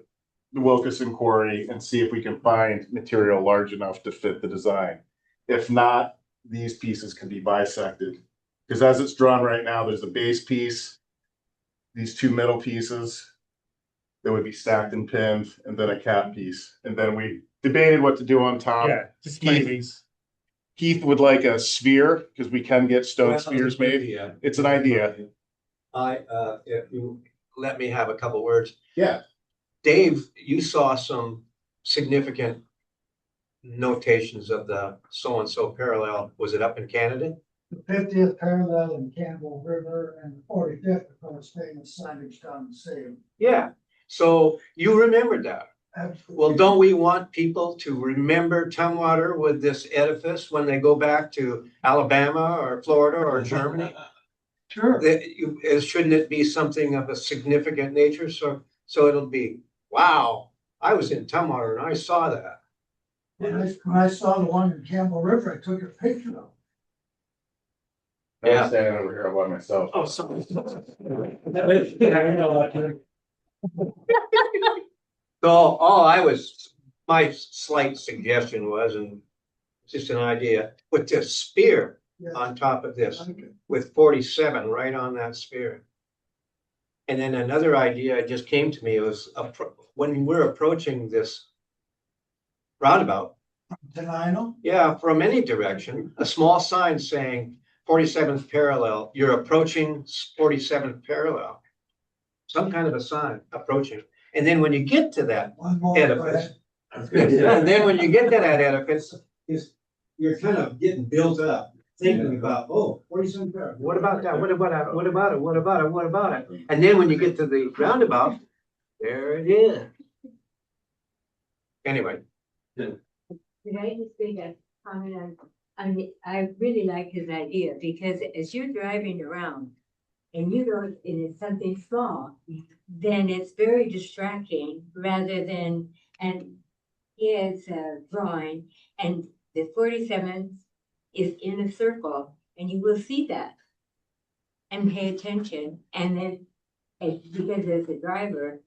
the Wilkeson quarry and see if we can find material large enough to fit the design. If not, these pieces can be bisected. Because as it's drawn right now, there's a base piece, these two middle pieces that would be stacked and pinned, and then a cap piece. And then we debated what to do on top. Yeah, just my Keith, piece. Keith would like a sphere, because we can get stone spheres made. It's an idea. If you let me have a couple words. Yeah. Dave, you saw some significant notations of the so-and-so parallel. Was it up in Canada? The 50th parallel in Campbell River and the 45th, of course, famous signage down the same. Yeah, so you remembered that. Absolutely. Well, don't we want people to remember Tumwater with this edifice when they go back to Alabama or Florida or Germany? Sure. Shouldn't it be something of a significant nature? So it'll be, wow, I was in Tumwater and I saw that. When I saw the one in Campbell River, I took a picture of it. I'm standing over here by myself. Oh, sorry. So my slight suggestion was, and it's just an idea, put this spear on top of this with 47 right on that spear. And then another idea just came to me was when we're approaching this roundabout. Tenino? Yeah, from any direction, a small sign saying 47th parallel, you're approaching 47th parallel. Some kind of a sign approaching. And then when you get to that edifice, and then when you get to that edifice, you're kind of getting built up, thinking about, 47th parallel, what about that? What about it? What about it? What about it? What about it? And then when you get to the roundabout, there it is. Anyway. Could I just make a comment I really like his idea, because as you're driving around and you know, and it's something small, then it's very distracting rather than, and he has a drawing and the 47th is in a circle and you will see that and pay attention. And then because as a driver,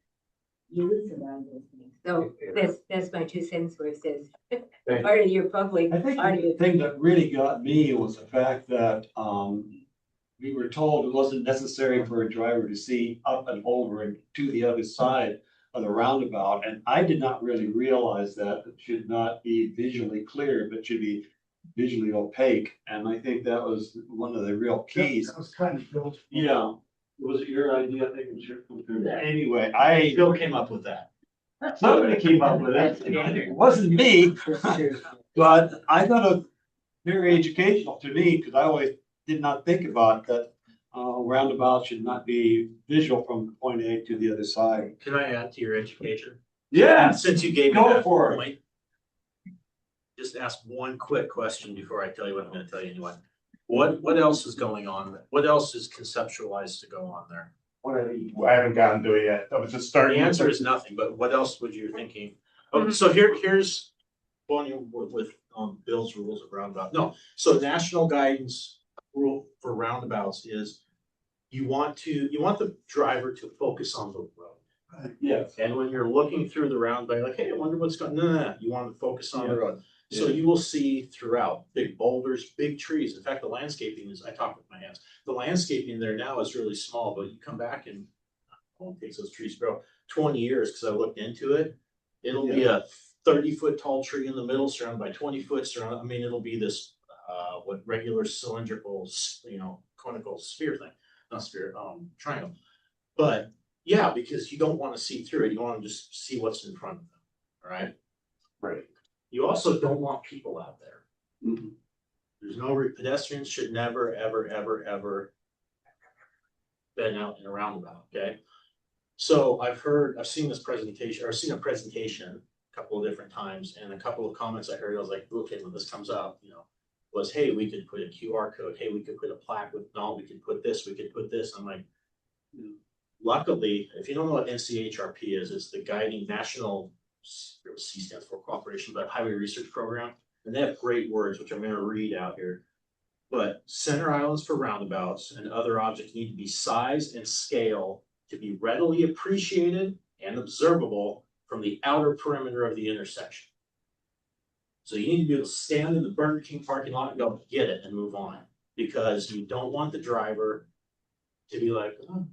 you lose a lot of those things. So that's my 2 cents where it says part of your public. I think the thing that really got me was the fact that we were told it wasn't necessary for a driver to see up and over and to the other side of the roundabout. And I did not really realize that it should not be visually clear, but should be visually opaque. And I think that was one of the real keys. That was kind of built. Yeah. Was it your idea? I think it was your. Anyway, Bill came up with that. Somebody came up with it. It wasn't me. But I thought it was very educational to me because I always did not think about that. Roundabout should not be visual from point A to the other side. Can I add to your education? Yeah. Since you gave me Go that for it. point, just ask one quick question before I tell you what I'm gonna tell you anyway. What else is going on? What else is conceptualized to go on there? I haven't gotten to it yet. I was just starting. The answer is nothing, but what else would you thinking? Oh, so here's going with Bill's rules of roundabout. No, so national guidance rule for roundabouts is you want the driver to focus on the road. Yes. And when you're looking through the roundabout, you're like, hey, I wonder what's going. No. You want to focus on the road. So you will see throughout big boulders, big trees. In fact, the landscaping is, I talk with my hands. The landscaping there now is really small, but you come back and it won't take those trees grow 20 years because I looked into it. It'll be a 30-foot tall tree in the middle, surrounded by 20 foot surrounded. I mean, it'll be this what regular cylindrical, conical sphere thing, not sphere, triangle. But yeah, because you don't want to see through it. You want to just see what's in front of them. All right. Right. You also don't want people out there. Mm-hmm. There's no pedestrians should never, ever been out in a roundabout. Okay. So I've seen this presentation, or I've seen a presentation a couple of different times, and a couple of comments I heard, I was like, okay, when this comes up, was, hey, we could put a QR code. Hey, we could put a plaque with, no, we could put this, we could put this. I'm like, luckily, if you don't know what NCHRP is, it's the guiding national, C stands for cooperation, but highway research program. And they have great words, which I'm going to read out here. But center islands for roundabouts and other objects need to be size and scale to be readily appreciated and observable from the outer perimeter of the intersection. So you need to be able to stand in the Burger King parking lot and go get it and move on, because you don't want the driver to be like, oh,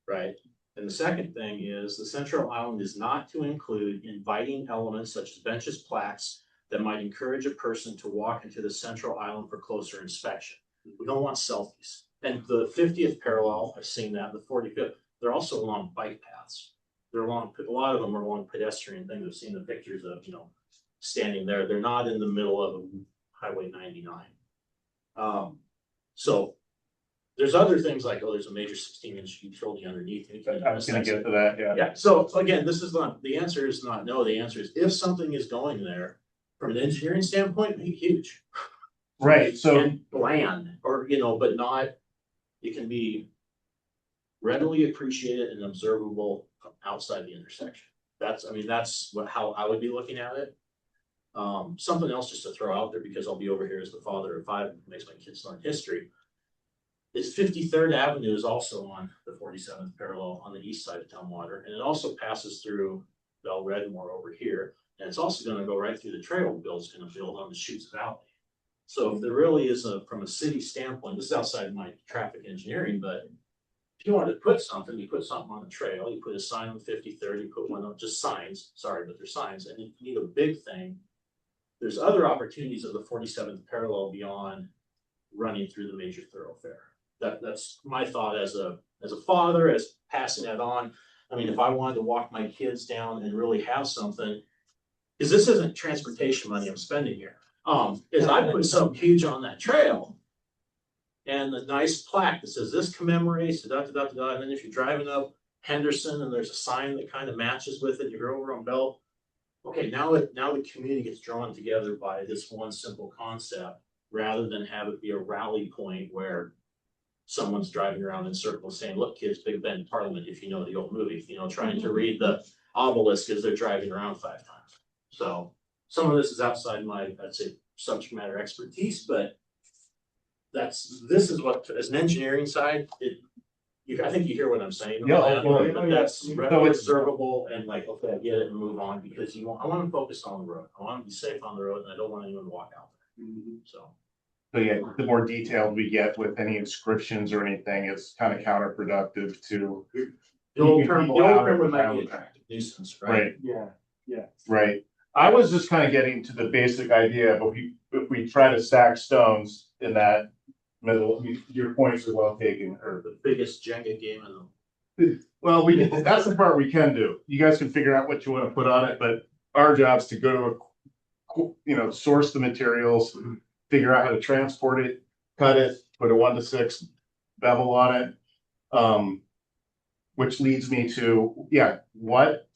right? And the second thing is the central island is not to include inviting elements such as benches, plaques that might encourage a person to walk into the central island for closer inspection. We don't want selfies. And the 50th parallel, I've seen that, the 45th, they're also along bike paths. They're along, a lot of them are along pedestrian things. I've seen the pictures of, standing there. They're not in the middle of Highway 99. So there's other things like, there's a major 16-inch utility underneath. I was gonna get to that, yeah. Yeah, so again, this is not, the answer is not no, the answer is if something is going there, from an engineering standpoint, make it huge. Right, so. And bland, or, but not, it can be readily appreciated and observable from outside the intersection. That's how I would be looking at it. Something else just to throw out there, because I'll be over here as the father of 5 and makes my kids learn history. Is 53rd Avenue is also on the 47th parallel on the east side of Tumwater, and it also passes through Bell Redmore over here, and it's also going to go right through the trail Bill's going to build on the Chutes Valley. So if there really is from a city standpoint, this is outside my traffic engineering, but if you wanted to put something, you put something on the trail, you put a sign on 53rd, you put one on just signs, sorry, but they're signs, and if you need a big thing, there's other opportunities of the 47th parallel beyond running through the major thoroughfare. That's my thought as a father, as passing that on. I mean, if I wanted to walk my kids down and really have something, because this isn't transportation money I'm spending here. Is I put something huge on that trail and a nice plaque that says this commemorates and then if you're driving up Henderson and there's a sign that kind of matches with it, you're over on Bell. Okay, now the community gets drawn together by this one simple concept rather than have it be a rally point where someone's driving around in circles saying, look, kids, Big Ben Parliament, if you know the old movie, trying to read the obelisk as they're driving around 5 times. So some of this is outside my, I'd say, subject matter expertise, but this is what, as an engineering side, I think you hear what I'm saying. Yeah, that's readily observable and like, okay, I get it and move on, because I want to focus on the road. I want to be safe on the road and I don't want anyone to walk out there. So yeah, the more detailed we get with any inscriptions or anything, it's kind of counterproductive to. The old term would might be attractive nuisance, right? Right. Yeah. Right. I was just kind of getting to the basic idea, but if we try to stack stones in that middle, your points are well taken, or The biggest Jenga game in the. well, that's the part we can do. You guys can figure out what you want to put on it, but our job's to go to source the materials, figure out how to transport it, cut it, put a 1:6 bevel on it. Which leads me to, what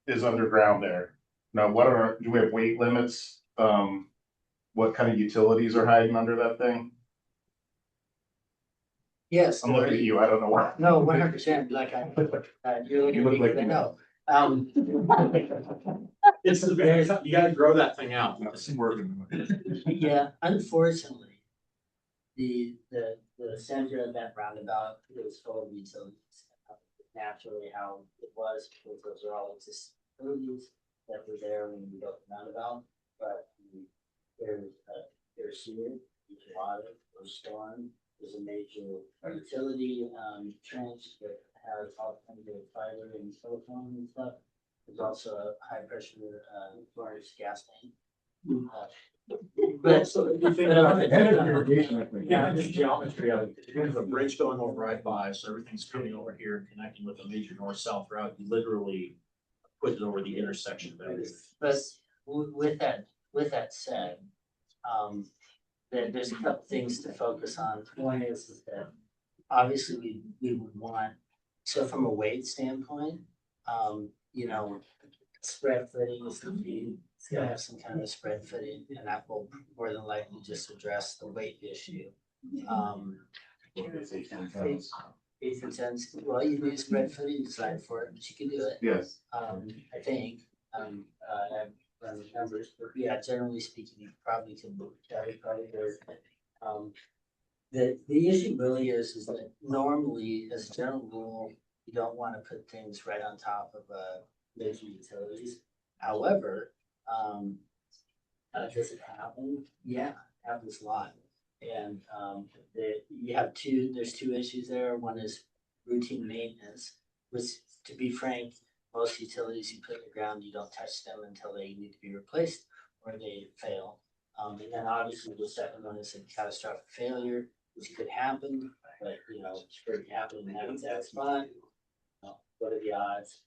is underground there? Now, do we have weight limits? What kind of utilities are hiding under that thing? Yes. I'm looking at you, I don't know why. No, 100%, like you're looking at me, like I you. know. It's you gotta grow that thing out. Yeah, unfortunately, the center of that roundabout is full of utilities. Naturally, how it was, because those are all existing utilities that were there when we built the roundabout. But there's sewer, there's water, there's storm, there's a major utility trench that has all kinds of fiber and silicone and stuff. There's also a high pressure Florence gas tank. But So if you think about the head of irrigation, the geometry of it, you have a bridge going over I-5, so everything's coming over here and connecting with a major north-south route. You literally put it over the intersection of everything. But with that said, there's a couple things to focus on. One is that obviously we would want, so from a weight standpoint, spread footing is gonna be, it's gonna have some kind of spread footing, and that will more than likely just address the weight issue. 8 and 10, well, you need a spread footing design for it, but you can do it. Yes. I think, I've run the numbers, but yeah, generally speaking, you probably can move that, probably there. The issue really is that normally, as a general rule, you don't want to put things right on top of major utilities. However, does it happen? Yeah, it happens a lot. And there's two issues there. One is routine maintenance, which, to be frank, most utilities you put in the ground, you don't touch them until they need to be replaced or they fail. And then obviously the second one is a catastrophic failure, which could happen, but you know, it's pretty happening in that spot. What are the odds?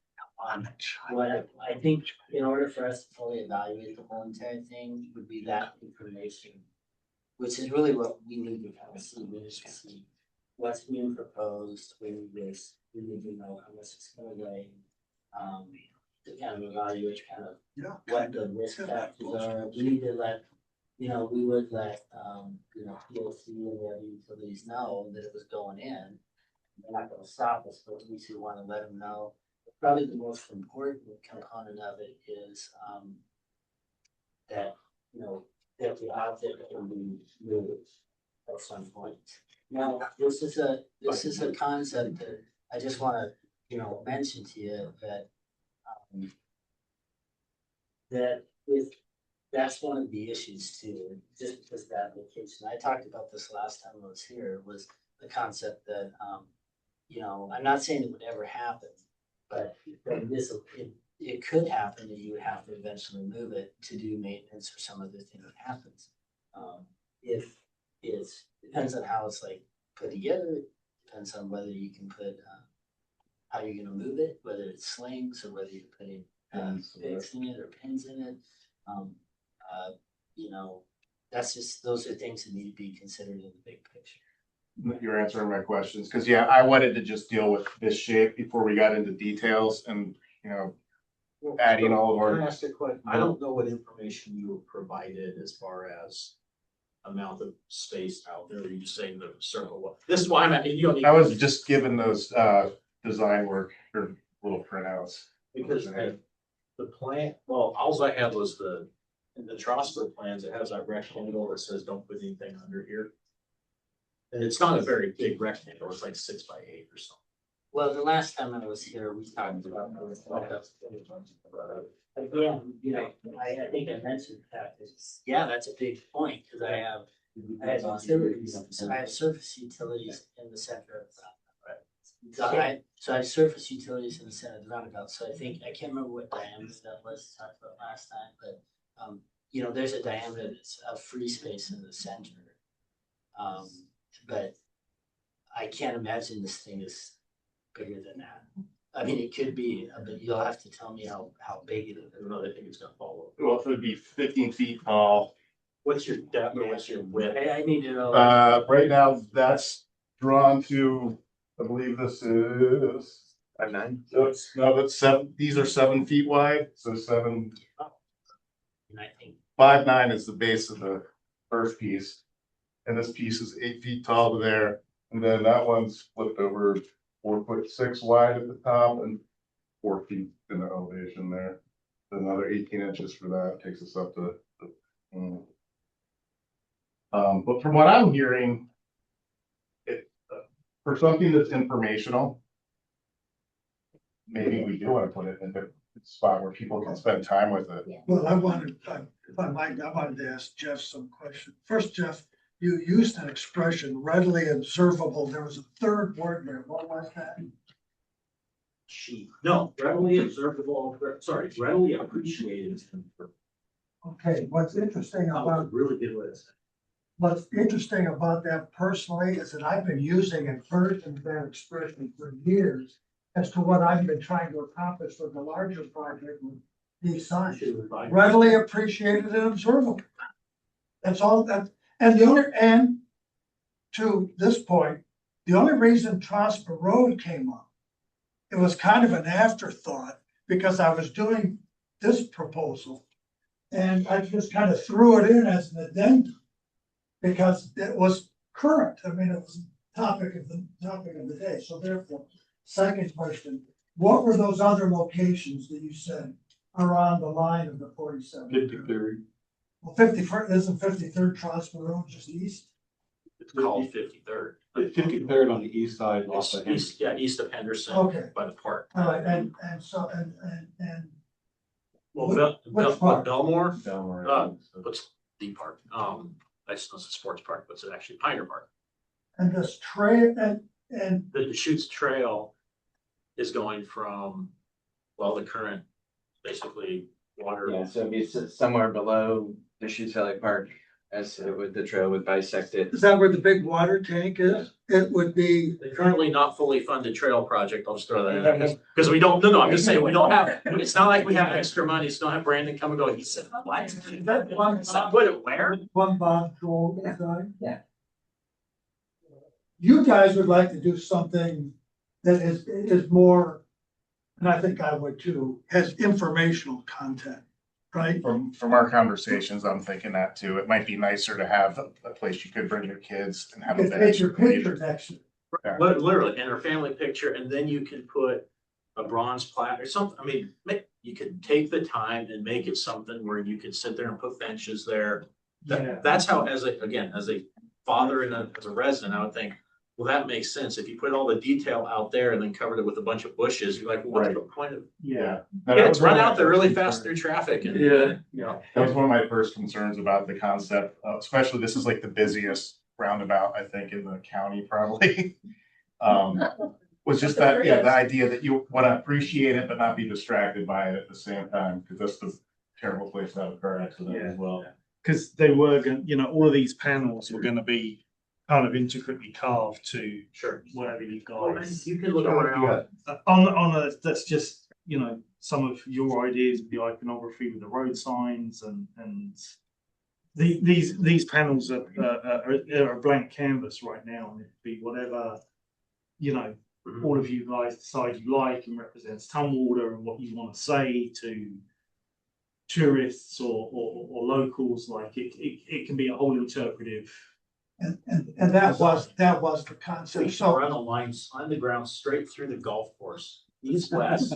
What I think in order for us to fully evaluate the whole entire thing would be that information, which is really what we need to kind of see. We need to see what's being proposed, we need this, we need to know how much it's gonna weigh. To kind of evaluate kind of what the risk factors are. We need to let, you know, we would let, you know, PLC and the other utilities know that it was going in. They're not gonna stop us, but at least we wanna let them know. Probably the most important component of it is, that, you know, that the object can be moved at some point. Now, this is a concept that I just wanna, you know, mention to you that, that with, that's one of the issues too, just because of the application. I talked about this last time I was here, was the concept that, you know, I'm not saying it would ever happen, but it could happen that you would have to eventually move it to do maintenance or some other thing that happens. If it's, depends on how it's like put together, depends on whether you can put, how you're gonna move it, whether it's slings or whether you're putting sticks in it or pins in it. You know, that's just, those are things that need to be considered in the big picture. You're answering my questions, because yeah, I wanted to just deal with this shape before we got into details and, you know, adding all of Can I our. ask a question? I don't know what information you were provided as far as amount of space out there. You're just saying the circle. This is why I'm at, you don't need. I was just given those design work or little printouts. Because the plan, well, all I had was in the Trosper plans, it has that rectangle that says don't put anything under here. And it's not a very big rectangle, it's like 6 by 8 or something. Well, the last time I was here, we talked about those. Again, you know, I think I mentioned that, yeah, that's a big point, because I have utilities, I have surface utilities in the center of the. So I have surface utilities in the center of the roundabout, so I think, I can't remember what diameter that was talked about last time, but, you know, there's a diameter that's a free space in the center. But I can't imagine this thing is bigger than that. I mean, it could be, but you'll have to tell me how big it is. I don't know, I think it's gonna fall over. Well, it would be 15 feet tall. What's your depth or what's your width? I need to know. Right now, that's drawn to, I believe this is 5'9". No, that's 7. These are 7 feet wide, so 7. And I think 5'9" is the base of the first piece, and this piece is 8 feet tall to there, and then that one's flipped over 4'6" wide at the top and 4 feet in the elevation there. Another 18 inches for that takes us up to. But from what I'm hearing, for something that's informational, maybe we do want to put it in a spot where people can spend time with it. Well, if I might, I wanted to ask Jeff some questions. First, Jeff, you used an expression readily observable. There was a third word there. What was that? No, readily observable, sorry, readily appreciated. Okay, what's interesting about Really good with it. What's interesting about that personally is that I've been using a version of that expression for years as to what I've been trying to accomplish with the larger project with these signs. Readily appreciated and observable. That's all that, and to this point, the only reason Trosper Road came up, it was kind of an afterthought because I was doing this proposal and I just kind of threw it in as an addendum because it was current. I mean, it was topic of the day. So therefore, second question, what were those other locations that you said are on the line of the 47th? 53rd. Well, 51st, isn't 53rd Trosper Road just east? It's called 53rd. 53rd on the east side. off of East, yeah, east of Henderson. Okay. By the park. All right, and Well, which park? Belmore, Belmore. what's the park? I just know it's a sports park, but it's actually Pioneer Park. And this trail and The Deschutes Trail is going from, well, the current, basically, water. Yeah, so it'd be somewhere below the Deschutes Valley Park, as with the trail would bisect it. Is that where the big water tank is? It would be. The currently not fully funded trail project, I'll just throw that in there, because we don't, no, I'm just saying, we don't have, it's not like we have extra money, it's not have Brandon come and go, he said, what? Put it where? One Bob Joel design? Yeah. You guys would like to do something that is more, and I think I would too, has informational content, right? From our conversations, I'm thinking that too. It might be nicer to have a place you could bring your kids and have a bench. Take your picture next to it. Literally, and her family picture, and then you can put a bronze plaque or something, I mean, you could take the time and make it something where you could sit there and put benches there. That's how, as a father and as a resident, I would think, well, that makes sense. If you put all the detail out there and then covered it with a bunch of bushes, you're like, well, what's the point of? Yeah. Kids run out there really fast through traffic and. That was one of my first concerns about the concept, especially this is like the busiest roundabout, I think, in the county probably. Was just that, the idea that you want to appreciate it, but not be distracted by it at the same time, because that's the terrible place to have a car accident as well. Because they were going, all of these panels were going to be kind of intricately carved to whatever you guys. You can look around. On that's just, some of your ideas of the iconography with the road signs and these panels are a blank canvas right now, and it'd be whatever, all of you guys decide you like and represents Tumwater and what you want to say to tourists or locals. Like it can be a whole interpretive. And that was the concept. We should run a line on the ground straight through the golf course, east west.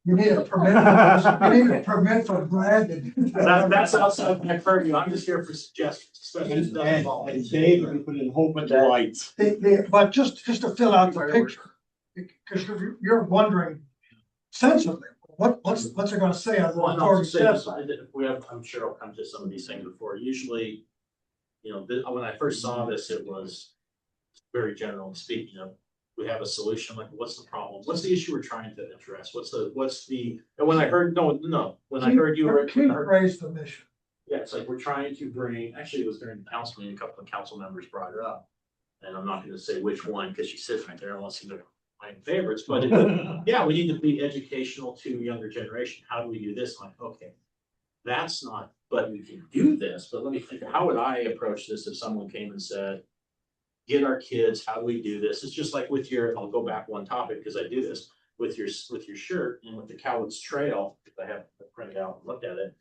You need a permit for Brandon. That's outside my purview. I'm just here for suggestions, especially And Dave, we put in whole bunch of lights. But just to fill out the picture, because you're wondering sensibly, what's it gonna say on Well, the I'll just say this, 47? I'm sure I'll come to some of these things before. Usually, when I first saw this, it was very general and speaking. We have a solution. Like, what's the problem? What's the issue we're trying to address? And when I heard when I heard you were Raise the mission. yeah, it's like we're trying to bring. Actually, it was during the council meeting. A couple of council members brought it up, and I'm not going to say which one because she sits right there. I don't see my favorites, but yeah, we need to be educational to younger generation. How do we do this? I'm like, okay, that's not. But we can do this. But let me think. How would I approach this if someone came and said, "Get our kids. How do we do this?" It's just like with your. I'll go back one topic because I do this with your shirt and with the Cowlitz Trail. If I have it printed out and looked at it,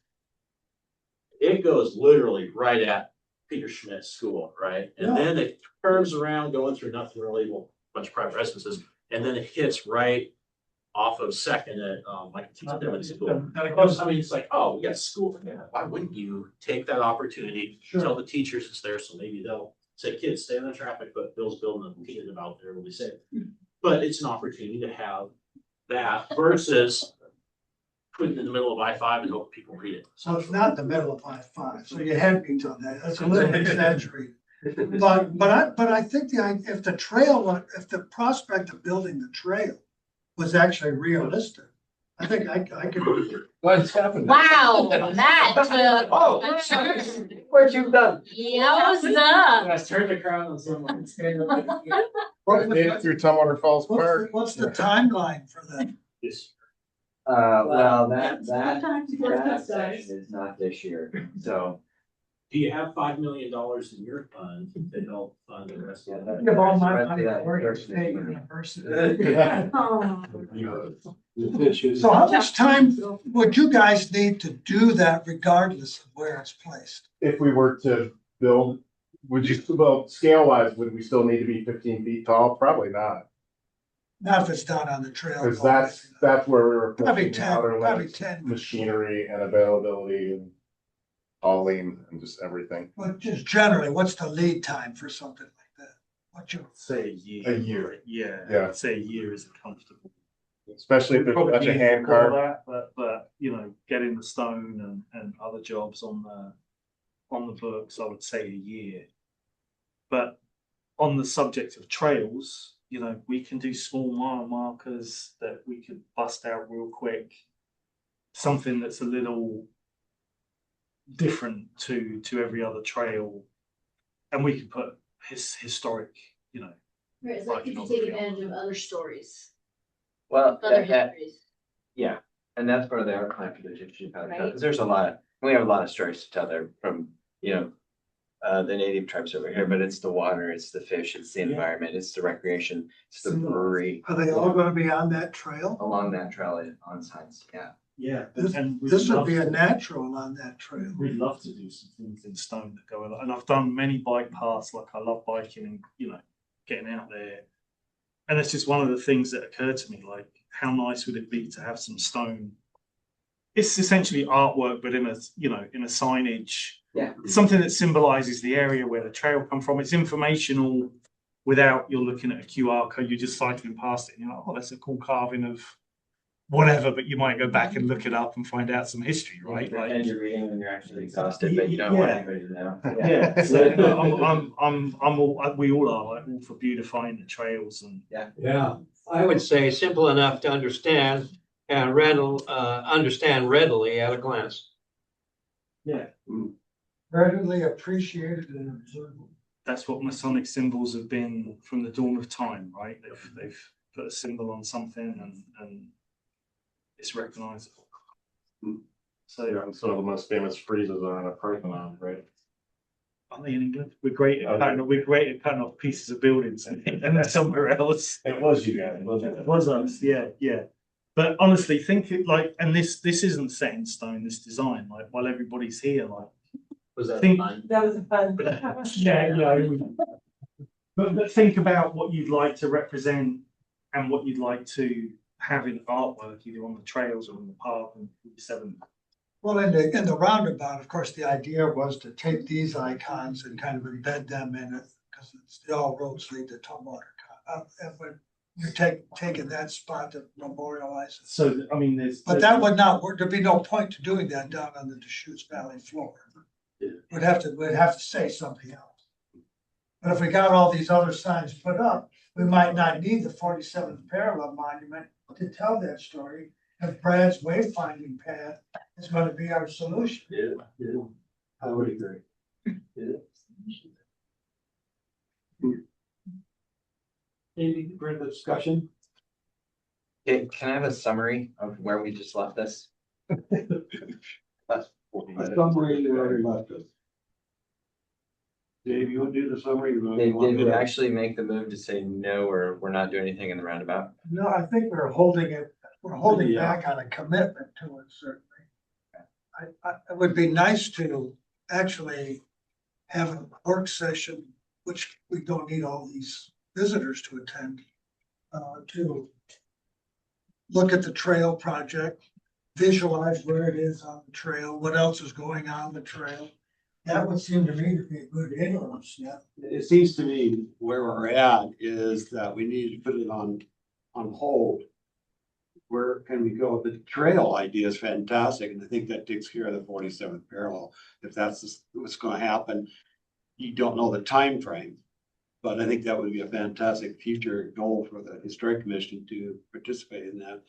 it goes literally right at Peter Schmidt School, right? And then it curves around, going through nothing really, well, a bunch of private residences, and then it hits right off of Second at Michael T. Timmons School. And of course, I mean, it's like, oh, we got school. Yeah, why wouldn't you take that opportunity? Tell the teachers it's there, so maybe they'll say, kids, stay in the traffic, but Bill's building a theater out there, will be safe. But it's an opportunity to have that versus putting it in the middle of I-5 and hope people read it. So it's not the middle of I-5. So you had me on that. That's a little exaggerated. But I think if the prospect of building the trail was actually realistic, I think I could. What's happening? Wow, that took. What you've done? Yowza. Let's turn the crowd on someone. Through Tumwater Falls Park. What's the timeline for that? Well, that section is not this year, so. Do you have $5 million in your fund to help fund the rest of that? Give all my money to work at State University. So how much time would you guys need to do that regardless of where it's placed? If we were to build, scale wise, would we still need to be 15 feet tall? Probably not. Not if it's down on the trail. Because that's where we were. Probably 10. Machinery and availability and hauling and just everything. But just generally, what's the lead time for something like that? What you say a year? A year. Yeah. I'd say a year is comfortable. Especially if there's a bunch of hand carved. But getting the stone and other jobs on the books, I would say a year. But on the subject of trails, you know, we can do small mile markers that we could bust out real quick. Something that's a little different to every other trail. And we could put historic, you know. Right, it's like you can take advantage of other stories, Well, other that, histories. yeah, and that's part of the art plan for the Gypsy Valley Trail, Right. because there's a lot, we have a lot of stories to tell there from, you know, the native tribes over here, but it's the water, it's the fish, it's the environment, it's the recreation, it's the brewery. Are they all gonna be on that trail? Along that trail on signs, yeah. Yeah. This would be a natural on that trail. We'd love to do some things in stone that go along, and I've done many bike paths, like I love biking and, you know, getting out there. And it's just one of the things that occurred to me, like, how nice would it be to have some stone? It's essentially artwork, but in a, you know, in a signage. Yeah. It's something that symbolizes the area where the trail come from. It's informational without you're looking at a QR code, you're just cycling past it and you're like, oh, that's a cool carving of whatever, but you might go back and look it up and find out some history, right? Like, And you're reading when you're actually exhausted, but you don't want Yeah. anybody to know. yeah, so no, I'm all, we all are, like, all for beautifying the trails and. Yeah, I would say simple enough to understand and understand readily at a glance. Yeah. Readily appreciated and observed. That's what Masonic symbols have been from the dawn of time, right? They've put a symbol on something and it's recognizable. So Yeah, some of the most famous friezes are on a Parthenon, right? aren't they in England? We're great at cutting off pieces of buildings and then somewhere else. It was you guys, wasn't It was us, yeah. But honestly, think it like, and this isn't set in stone, this design, like, while everybody's here, like. Was that think- fun? That was a fun. Yeah. But think about what you'd like to represent and what you'd like to have in artwork, either on the trails or on the path and 47. Well, in the roundabout, of course, the idea was to take these icons and kind of embed them in it, because all roads lead to Tumwater. And when you're taking that spot to memorialize it. So, I mean, But that would not work. There'd be no point to doing that down on the Deschutes Valley floor. We'd have to say something else. But if we got all these other signs put up, we might not need the 47th parallel monument to tell that story. If Brad's wayfinding path is going to be our solution. Yeah, I would agree. Yeah. Any further discussion? Okay, can I have a summary of where we just left this? That's 40 A minutes. summary of where we left us. Dave, you want to do the summary? Did we actually make the move to say no, or we're not doing anything in the roundabout? No, I think we're holding Yeah. back on a commitment to it, certainly. It would be nice to actually have a work session, which we don't need all these visitors to attend, to look at the trail project, visualize where it is on the trail, what else is going on the trail. That would seem to me to be a good interim step. It seems to me where we're at is that we need to put it on hold. Where can we go? The trail idea is fantastic, and I think that takes care of the 47th parallel. If that's what's gonna happen, you don't know the time frame. But I think that would be a fantastic future goal for the Historic Commission to participate in that.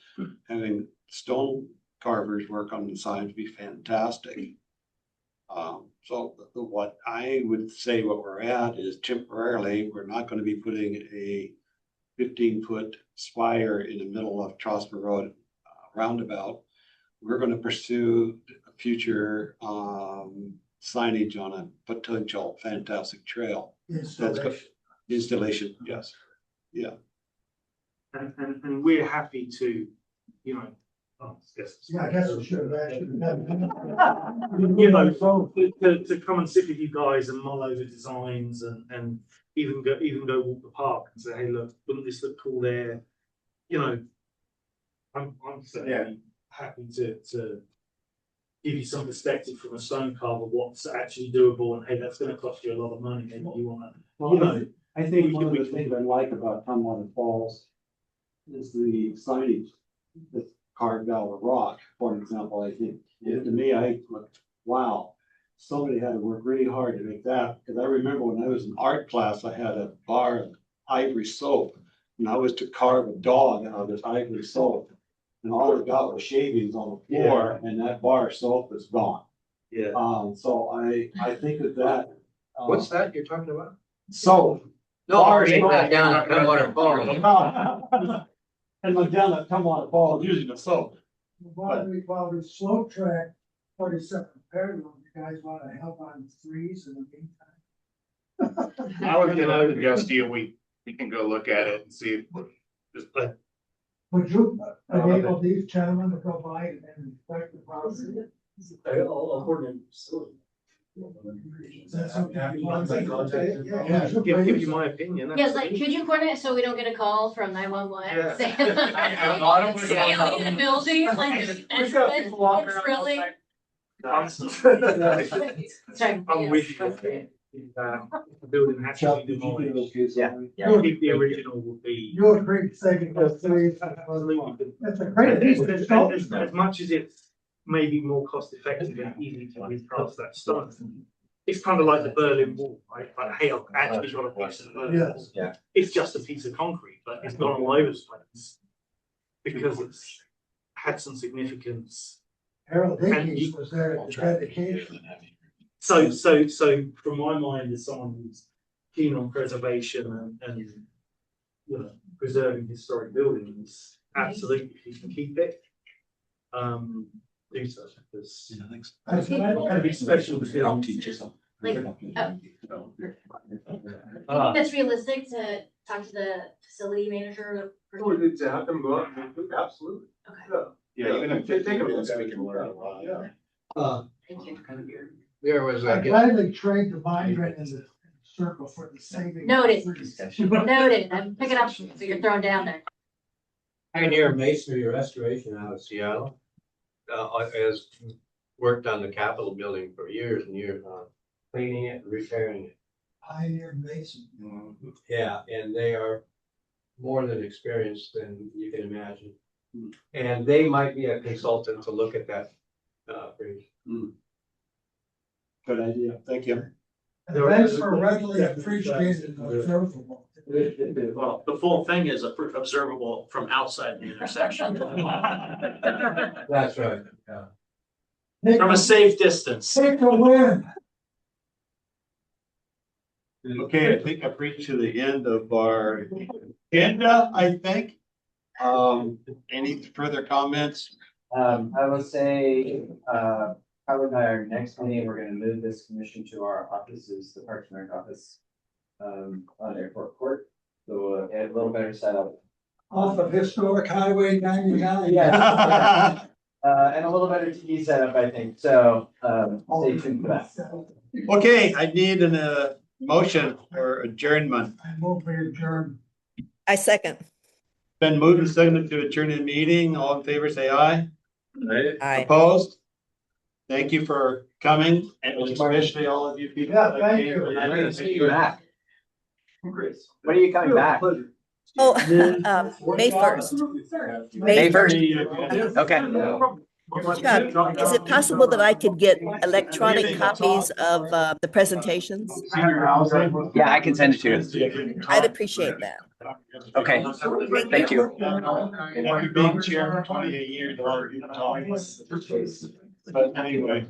Having stone carvers work on the signs would be fantastic. So what I would say what we're at is temporarily, we're not gonna be putting a 15-foot spire in the middle of Trosper Road roundabout. We're gonna pursue a future signage on a potential fantastic trail. Installation, yes, yeah. And we're happy to, you know. Yeah, I guess we should have actually. You know, to come and sit with you guys and mull over designs and even go walk the park and say, hey, look, wouldn't this look cool there? You know, I'm certainly happy to give you some perspective from a stone carver what's actually doable, and hey, that's going to cost you a lot of money. Maybe you want to, Well, you know. I think one of the things I like about Tumwater Falls is the signage that's carved out of rock, for example. I think, to me, I looked, wow, somebody had to work really hard to make that. Because I remember when I was in art class, I had a bar of ivory soap And I was to carve a dog out of this ivory soap. And all I got was shavings on the floor and that bar soap is gone. Yeah. So I think that. What's that you're talking about? So. No, bar I soap- that down at Tumwater Falls. And look down at Tumwater Falls using the soap. While we slow track 47 parallel, you guys wanna help on threes in the meantime? I was gonna suggest to you, we can go look at it and see. Just Would you enable these gentlemen to go by and inspect the property? I'll coordinate. Is that something you want to Yeah, give you my opinion. Yes, like, could you coordinate so we don't get a call from 911 Yeah. saying? I don't Stay in the building, like, it's really. Sorry. I'm with you. The building has to be demolished. Yeah. The original would be. You agree saving those threes? It's a great piece of stuff. As much as it's maybe more cost effective and easy to recast that stone, it's kind of like the Berlin Wall, right? Like, hey, I've actually got a piece of the Berlin Wall. Yes. Yeah. It's just a piece of concrete, but it's gone all over the place because it's had some significance. Harold Hickey was there at the dedication. So from my mind, as someone who's keen on preservation and you know, preserving historic buildings, absolutely, if you can keep it, do so, because. That's It'd be special to feel. I'll teach you something. Like, you think that's realistic to talk to the facility manager? It's happened, absolutely. Okay. Yeah, even if they take a minute, we can learn a lot. Yeah. Thank you. There was I a, gladly trade the migrant in the circle for the saving. Noted. Noted, I'm picking up, so you're throwing down there. Pioneer Masonry Restoration out of Seattle. Has worked on the Capitol building for years and years on cleaning it, and repairing it. Pioneer Mason. Yeah, and they are more than experienced than you can imagine. And they might be a consultant to look at that, bridge. Good idea. Thank you. Events are readily appreciated and observable. Well, the full thing is observable from outside the intersection. That's right, yeah. From a safe distance. Take a win. Okay, I think I've reached to the end of our agenda, I think. Any further comments? I will say, probably by our next meeting, we're gonna move this commission to our offices, the Parks and Rec office. On Airport Court, so a little better setup. Off of historic highway 99. Yes. And a little better TV setup, I think, so, stay tuned for that. Okay, I need a motion for adjournment. I move we adjourn. I second. Been moved and seconded to adjourn the meeting. All in favor, say aye. Aye. Opposed? Thank you for coming, and especially all of you people. Yeah, that thank came. you. I'm gonna see you back. When are you coming back? Oh, May 1st. May 1st. Okay. Chuck, is it possible that I could get electronic copies of the presentations? Yeah, I can send it to you. I'd appreciate that. Okay, thank you. After being chair for 28 years, all of you talk. But anyway.